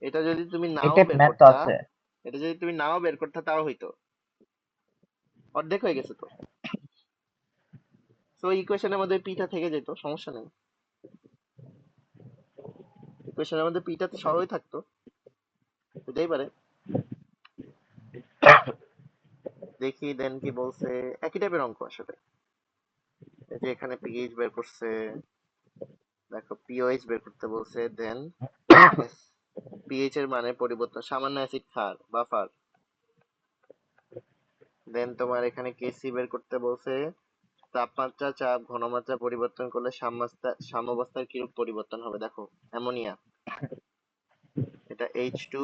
এটা যদি তুমি এই নাও টাইপ বের ম্যাথ তো করতা, আছে। এটা যদি তুমি নাও বের করতা তাও হইতো, অর্ধেক হয়ে গেছে তো। তো ইকুয়েশনের মধ্যে পিটা থেকে যেত, সমস্যা নেই। ইকুয়েশনের মধ্যে পিটা তো সহই থাকতো, হতেই পারে। দেখি দেন কি বলছে। একই টাইপের অঙ্ক আসলে। এই যে এখানে পিএইচ বের করছে, দেখো পিওএইচ বের করতে বলছে। দেন পিএইচ এর মানে পরিবর্তন, সামান্য অ্যাসিড ক্ষার বাফার। দেন তোমার এখানে কেসি বের করতে বলছে, তাপমাত্রা চাপ ঘনমাত্রা পরিবর্তন করলে সাম্যাবস্থার কিরূপ পরিবর্তন হবে। দেখো অ্যামোনিয়া, এটা H2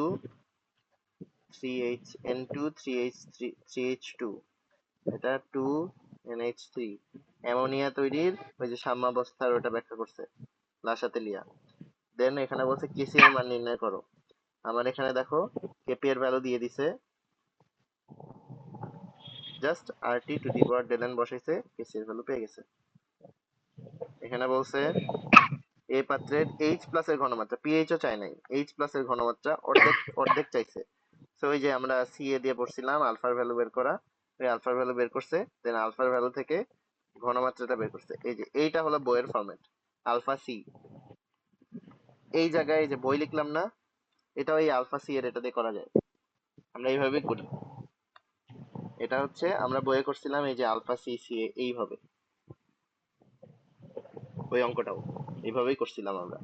3H N2 3H3 3H2, এটা 2NH3। অ্যামোনিয়া তৈরির ওই যে সাম্যাবস্থার ওটা ব্যাখ্যা করছে লাসাতেলিয়া। দেন এখানে বলছে কেসি এর মান নির্ণয় করো। আমার এখানে দেখো কেপি এর ভ্যালু দিয়ে দিছে, just RT two the power del n বসাইছে, কেসি এর ভ্যালু পেয়ে গেছে। এখানে বলছে এ পাত্রের এইচ প্লাস এর ঘনমাত্রা, পিএইচ ও চাই নাই, এইচ প্লাস এর ঘনমাত্রা অর্ধেক অর্ধেক চাইছে। তো ওই যে আমরা সি এ দিয়ে পড়ছিলাম আলফার ভ্যালু বের করা, ওই আলফার ভ্যালু বের করছে। দেন আলফার ভ্যালু থেকে ঘনমাত্রাটা বের করছে। এই যে এইটা হলো বইয়ের ফরম্যাট, আলফা সি। এই জায়গায় এই যে বই লিখলাম না, এটা ওই আলফা সি এর এটা দিয়ে করা যায়, আমরা এইভাবেই করি। এটা হচ্ছে আমরা বইয়ে করছিলাম এই যে আলফা সি সি এ এইভাবে, ওই অঙ্কটাও এইভাবেই করছিলাম আমরা।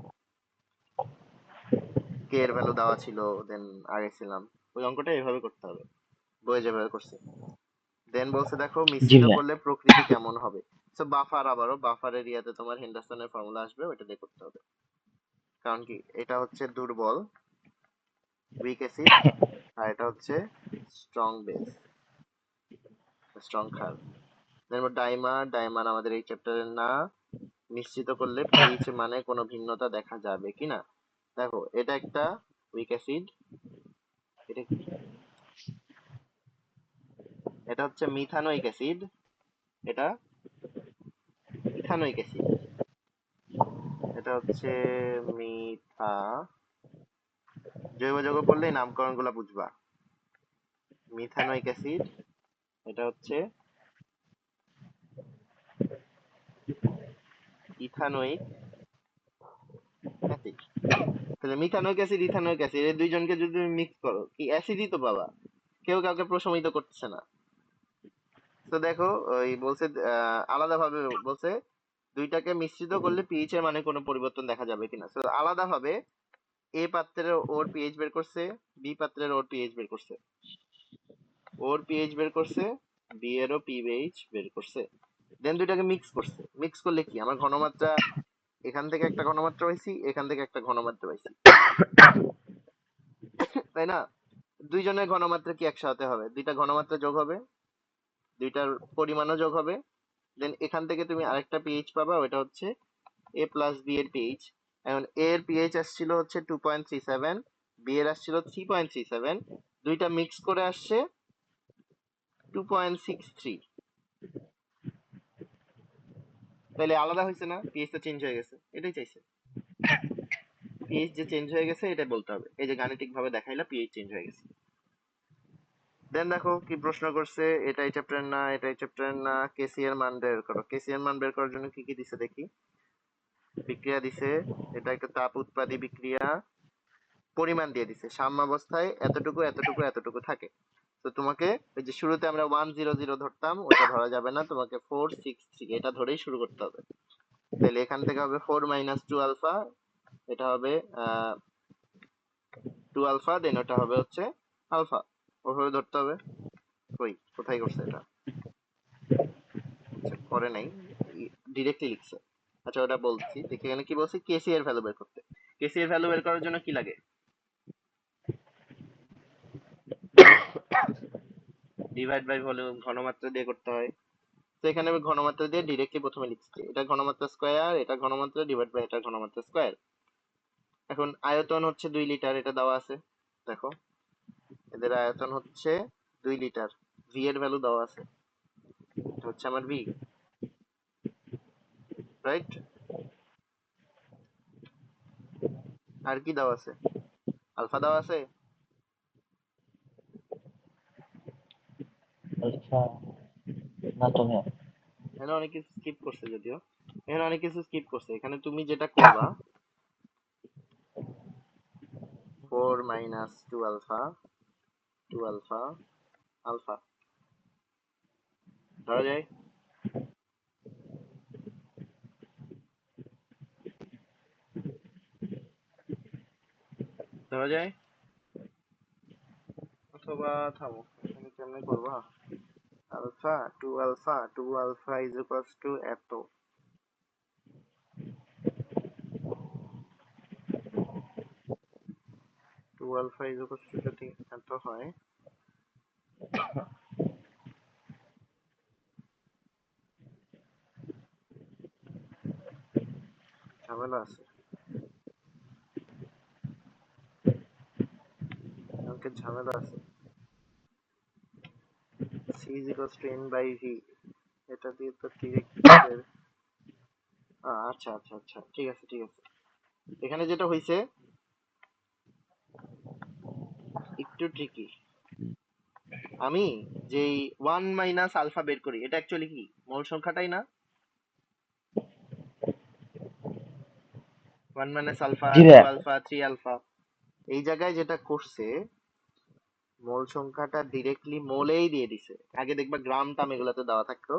কে এর ভ্যালু দেওয়া ছিল, দেন আগে ছিলাম, ওই অঙ্কটা এইভাবে করতে হবে, বইয়ে যেভাবে করছে। দেন বলছে দেখো জি মিশ্রিত ভাই। করলে প্রকৃতি কেমন হবে। তো বাফার, আবারও বাফারের ইয়াতে তোমার হেন্ডারসনের ফর্মুলা আসবে, ওইটা দিয়ে করতে হবে। কারণ কি এটা হচ্ছে দুর্বল উইক অ্যাসিড, আর এটা হচ্ছে স্ট্রং বেস, স্ট্রং ক্ষার। দেন ডাইমার, ডাইমার আমাদের এই চ্যাপ্টারের না। মিশ্রিত করলে পিএইচ মানে কোনো ভিন্নতা দেখা যাবে কিনা। দেখো এটা একটা উইক অ্যাসিড, এটা কি, এটা হচ্ছে মিথানোইক অ্যাসিড, এটা ইথানোইক অ্যাসিড। এটা হচ্ছে মিথা, জৈব যৌগ পড়লেই নামকরণ গুলা বুঝবা। মিথানোইক অ্যাসিড, এটা হচ্ছে ইথানোইক অ্যাসিড। তাহলে মিথানোইক অ্যাসিড ইথানোইক অ্যাসিড এই দুইজনকে যদি তুমি মিক্স করো, কি অ্যাসিডই তো পাবা, কেউ কাউকে প্রশমিত করতেছে না। তো দেখো ওই বলছে আলাদাভাবে বলছে দুইটাকে মিশ্রিত করলে পিএইচ এর মানে কোনো পরিবর্তন দেখা যাবে কিনা। তো আলাদাভাবে এ পাত্রের ওর পিএইচ বের করছে, বি পাত্রের ওর পিএইচ বের করছে, ওর পিএইচ বের করছে, বি এরও পিএইচ বের করছে। দেন দুইটাকে মিক্স করছে, মিক্স করলে কি আমার ঘনমাত্রা, এখান থেকে একটা ঘনমাত্রা পাইছি, এখান থেকে একটা ঘনমাত্রা পাইছি, তাই না? দুইজনের ঘনমাত্রা কি একসাথে হবে, দুইটা ঘনমাত্রা যোগ হবে, দুইটার পরিমাণও যোগ হবে। দেন এখান থেকে তুমি আরেকটা পিএইচ পাবা, ওটা হচ্ছে এ প্লাস বি এর পিএইচ। এখন এ এর পিএইচ আসছিল হচ্ছে 2.37, বি এর আসছিল 3.37, দুইটা মিক্স করে আসছে 2.63। তাহলে আলাদা হয়েছে না, পিএইচ তো চেঞ্জ হয়ে গেছে, এটাই চাইছে। পিএইচ যে চেঞ্জ হয়ে গেছে এটা বলতে হবে, এই যে গাণিতিক ভাবে দেখাইলা পিএইচ চেঞ্জ হয়ে গেছে। দেন দেখো কি প্রশ্ন করছে, এটা এই চ্যাপ্টার না, এটা এই চ্যাপ্টার না। কেসি এর মান বের করো। কেসি এর মান বের করার জন্য কি কি দিছে দেখি। বিক্রিয়া দিছে, এটা একটা তাপ উৎপাদী বিক্রিয়া, পরিমাণ দিয়ে দিছে, সাম্যাবস্থায় এতটুকু এতটুকু এতটুকু থাকে। তো তোমাকে ওই যে শুরুতে আমরা 100 ধরতাম, ওটা ধরা যাবে না, তোমাকে 463 এটা ধরেই শুরু করতে হবে। তাহলে এখান থেকে হবে 4 - 2 আলফা, এটা হবে 2 আলফা, দেন ওটা হবে হচ্ছে আলফা, ওভাবে ধরতে হবে। কই কোথায় করছে এটা, আচ্ছা করে নাই, ডিরেক্টলি লিখছে। আচ্ছা ওটা বলছি, দেখি এখানে কি বলছে, কেসি এর ভ্যালু বের করতে। কেসি এর ভ্যালু বের করার জন্য কি লাগে, ডিভাইড বাই ভলিউম, ঘনমাত্রা দিয়ে করতে হয়। তো এখানে আমি ঘনমাত্রা দিয়ে ডিরেক্টলি প্রথমে লিখছি, এটা ঘনমাত্রা স্কয়ার, এটা ঘনমাত্রা ডিভাইড বাই এটা ঘনমাত্রা স্কয়ার। এখন আয়তন হচ্ছে 2 লিটার, এটা দেওয়া আছে। দেখো এদের আয়তন হচ্ছে 2 লিটার, ভি এর ভ্যালু দেওয়া আছে। এটা হচ্ছে আমার বি, রাইট? আর কি দেওয়া আছে? আলফা দেওয়া আছে? আচ্ছা, না তুমি এখানে অনেক কিছু স্কিপ করছে যদিও, এখানে অনেক কিছু স্কিপ করছে। এখানে তুমি যেটা করবা 4 মাইনাস 2 আলফা, 2 আলফা, আলফা ধরা যায়। ধরা যায় অথবা থামো, এখানে কেমনে করবা? Alpha 2 alpha, 2 alpha is equals to এত, 2 আলফা ইজ ইকুয়ালস টু যদি এত হয়, ঝামেলা আছে, অঙ্কের ঝামেলা আছে। c is equals to n by v, এটা দিয়ে তো ডিরেক্ট বের, আচ্ছা আচ্ছা আচ্ছা, ঠিক আছে ঠিক আছে। এখানে যেটা হইছে একটু ট্রিকি। আমি যেই 1 মাইনাস আলফা বের করি, এটা অ্যাকচুয়ালি কি মূল সংখ্যাটাই না? 1 মাইনাস আলফা, জি 2 ভাইয়া। আলফা, 3 আলফা, এই জায়গায় যেটা করছে মূল সংখ্যাটা ডিরেক্টলি মোলেই দিয়ে দিছে। আগে দেখবা গ্রাম টাম এগুলাতে দেওয়া থাকতো,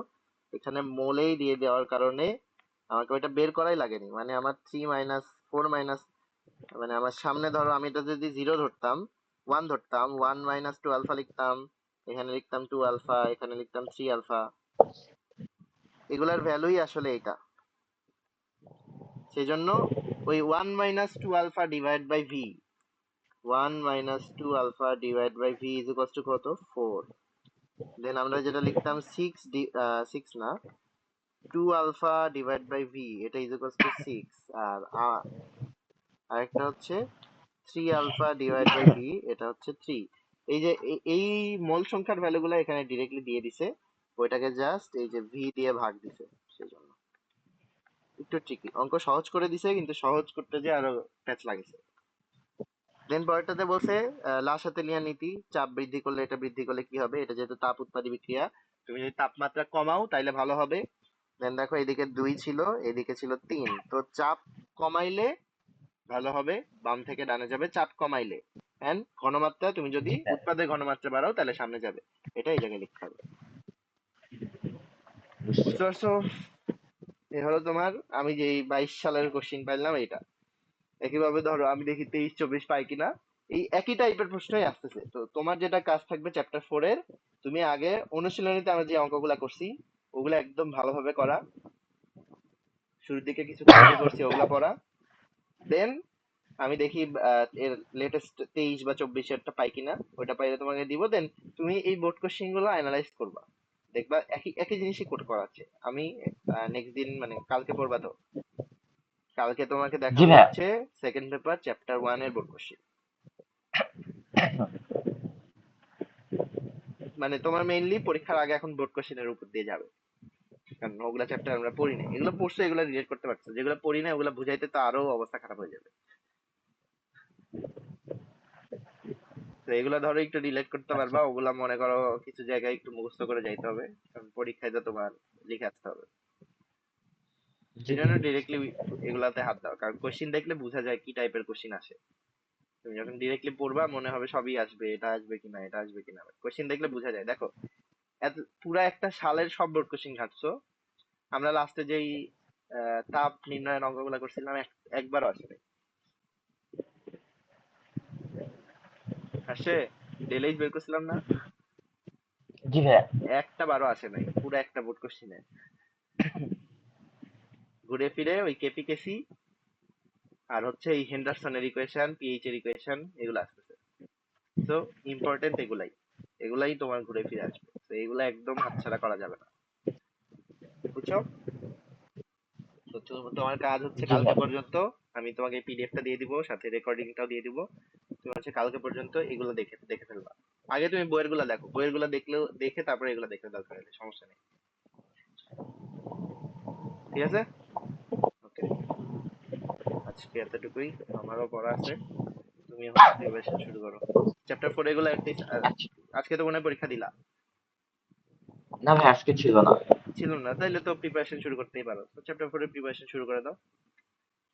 এখানে মোলেই দিয়ে দেওয়ার কারণে আমাকে ওইটা বের করাই লাগেনি। মানে আমার 3 মাইনাস 4 মাইনাস, মানে আমার সামনে ধরো আমি এটা যদি 0 ধরতাম, 1 ধরতাম, 1 মাইনাস 2 আলফা লিখতাম, এখানে লিখতাম 2 আলফা, এখানে লিখতাম 3 আলফা, এগুলার ভ্যালুই আসলে এটা। সেজন্য ওই 1 minus 2 alpha divide by V, 1 minus 2 alpha divide by V is equals to কত? 4। দেন আমরা যেটা লিখতাম 6 না, 2 আলফা ডিভাইড বাই ভি, এটা ইজ ইকুয়ালস টু 6। আর আরেকটা হচ্ছে 3 আলফা ডিভাইড বাই ভি, এটা হচ্ছে 3। এই যে এই মোল সংখ্যার ভ্যালুগুলো এখানে ডিরেক্টলি দিয়ে দিছে, ওইটাকে জাস্ট এই যে ভি দিয়ে ভাগ দিছে। সেজন্য একটু ট্রিকি, অঙ্ক সহজ করে দিছে কিন্তু সহজ করতে যে আরো প্যাচ লাগিছে। দেন পরেরটাতে বলছে লাসাতেলিয়ান নীতি, চাপ বৃদ্ধি করলে এটা বৃদ্ধি করলে কি হবে? এটা যেহেতু তাপ উৎপাদী বিক্রিয়া, তুমি যদি তাপমাত্রা কমাও তাইলে ভালো হবে। দেন দেখো এদিকে 2 ছিল, এদিকে ছিল 3, তো চাপ কমাইলে ভালো হবে, বাম থেকে ডানে যাবে চাপ কমাইলে। এন্ড ঘনমাত্রা তুমি যদি জি ভাইয়া, উৎপাদের ঘনমাত্রা বাড়াও তাহলে সামনে যাবে। এটা এই জায়গায় লিখতে হবে। বুঝছি। বুঝতে পারছো? এ হলো তোমার, আমি যে 22 সালের কোশ্চিন পাইলাম এটা। একইভাবে ধরো আমি দেখি 23-24 পাই কিনা, এই একই টাইপের প্রশ্নই আসতেছে। তো তোমার যেটা কাজ থাকবে চ্যাপ্টার 4 এর, তুমি আগে অনুশীলনীতে আমরা যে অঙ্কগুলা করছি ওগুলা একদম ভালোভাবে করা, শুরুর দিকে কিছু থিওরি করছি ওগুলা পড়া। দেন আমি দেখি এর লেটেস্ট 23 বা 24 এরটা পাই কিনা, ওটা পাইলে তোমাকে দিব। দেন তুমি এই বোর্ড কোশ্চেন গুলো অ্যানালাইজ করবা, দেখবা একই একই জিনিসই কোট করা আছে। আমি নেক্সট দিন মানে কালকে পড়বা তো, কালকে তোমাকে জি দেখাবো ভাইয়া। হচ্ছে সেকেন্ড পেপার চ্যাপ্টার 1 এর বোর্ড কোশ্চেন। মানে তোমার মেইনলি পরীক্ষার আগে এখন বোর্ড কোশ্চেনের উপর দিয়ে যাবে, কারণ ওগুলা চ্যাপ্টার আমরা পড়ি না। এগুলো পড়ছো, এগুলো রিলেট করতে পারছো, যেগুলো পড়ি না ওগুলো বুঝাইতে তো আরো অবস্থা খারাপ হয়ে যাবে। তো এগুলা ধরো একটু রিলেট করতে আচ্ছা, পারবা, ওগুলা মনে করো কিছু জায়গায় একটু মুখস্থ করে যাইতে হবে, কারণ পরীক্ষায় তো তোমার লিখে আসতে হবে। জি এই জন্য ডিরেক্টলি এগুলাতে হাত দাও, কারণ কোশ্চিন দেখলে বোঝা যায় কি টাইপের কোশ্চিন আসে। তুমি যখন ডিরেক্টলি পড়বা মনে হবে সবই আসবে, এটা আসবে কিনা এটা আসবে কিনা, কোশ্চিন দেখলে বোঝা যায়। দেখো এত পুরা একটা সালের সব বোর্ড কোশ্চিন ঘাটছো, আমরা লাস্টে যেই তাপ নির্ণয়ের অঙ্কগুলো করছিলাম একবারও আসে নাই। আসে, ডেলেইজ বের করছিলাম না, জি ভাইয়া। একটা বারও আসে নাই পুরো একটা বোর্ড কোশ্চিনে। ঘুরে ফিরে ওই কেপি কেসি আর হচ্ছে এই হেন্ডারসনের ইকুয়েশন, পিএইচ এর ইকুয়েশন, এগুলো আসতেছে। তো ইম্পর্টেন্ট এগুলাই, এগুলাই তোমার ঘুরে ফিরে আসবে, তো এগুলা একদম হাতছাড়া করা যাবে না। বুঝছো? তো তোমার কাজ হচ্ছে জি কালকে ভাইয়া। পর্যন্ত, আমি তোমাকে পিডিএফটা দিয়ে দিব, সাথে রেকর্ডিংটাও দিয়ে দিব। তুমি হচ্ছে কালকে পর্যন্ত এগুলো দেখে দেখে ফেলবা। আগে তুমি বইয়ের গুলা দেখো, বইয়ের গুলা দেখলেও দেখে তারপরে এগুলো দেখে দরকার হলে সমস্যা নেই। ঠিক আছে? ওকে, আজকে এতটুকুই। আমারও পড়া আছে, তুমি হচ্ছে প্রিপারেশন শুরু করো। চ্যাপ্টার 4 এগুলো অ্যাটলিস্ট আচ্ছা, আজকে তো মনে হয় পরীক্ষা দিলা। না ভাই আজকে ছিল না। ছিল না, তাইলে তো প্রিপারেশন শুরু করতেই পারো। তো চ্যাপ্টার 4 এর প্রিপারেশন শুরু করে দাও।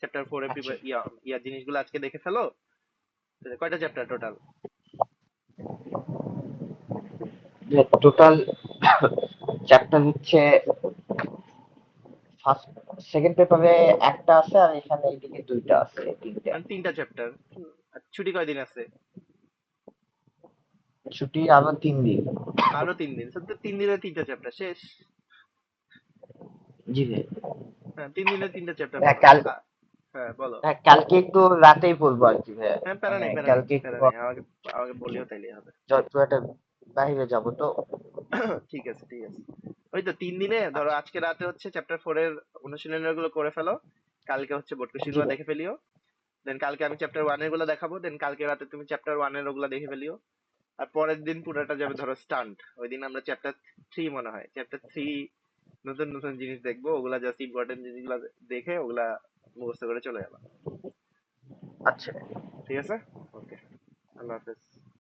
চ্যাপ্টার 4 এর আচ্ছা, ইয়া ইয়া জিনিসগুলো আজকে দেখে ফেলো। কয়টা চ্যাপ্টার টোটাল? টোটাল চ্যাপ্টার হচ্ছে ফার্স্ট সেকেন্ড পেপারে একটা আছে আর এখানে এইদিকে দুইটা আছে, তিনটা। মানে 3টা চ্যাপ্টার। ছুটি কয়দিন আছে? ছুটি আরো 3 দিন। আরো 3 দিন, তো 3 দিনে 3টা চ্যাপ্টার শেষ। জি ভাই। হ্যাঁ, 3 দিনে 3টা চ্যাপ্টার হ্যাঁ পড়ো। কাল হ্যাঁ বলো। হ্যাঁ কালকে একটু রাতেই পড়বো আর কি ভাই। হ্যাঁ, প্যারা মানে নেই, প্যারা নেই, কালকে একটু প্যারা নেই, আমাকে আমাকে বলিও তাইলে হবে। যত একটা বাইরে যাবো তো। ঠিক আছে, ঠিক আছে। ওই তো 3 দিনে ধরো, আচ্ছা, আজকে রাতে হচ্ছে চ্যাপ্টার 4 এর অনুশীলনী গুলো করে ফেলো। কালকে হচ্ছে বোর্ড কোশ্চেন জি গুলো ভাই। দেখে ফেলিও। দেন কালকে আমি চ্যাপ্টার 1 এর গুলো দেখাবো। দেন কালকে রাতে তুমি চ্যাপ্টার 1 এর ওগুলো দেখে ফেলিও। আর পরের দিন পুরোটা যাবে ধরো স্টান্ট। ওই দিন আমরা চ্যাপ্টার 3, মনে হয় চ্যাপ্টার 3 নতুন নতুন জিনিস দেখবো, ওগুলা জাস্ট ইম্পর্টেন্ট জিনিসগুলো দেখে ওগুলা মুখস্থ করে চলে যাবা। আচ্ছা। ঠিক আছে? ওকে, আল্লাহ হাফেজ।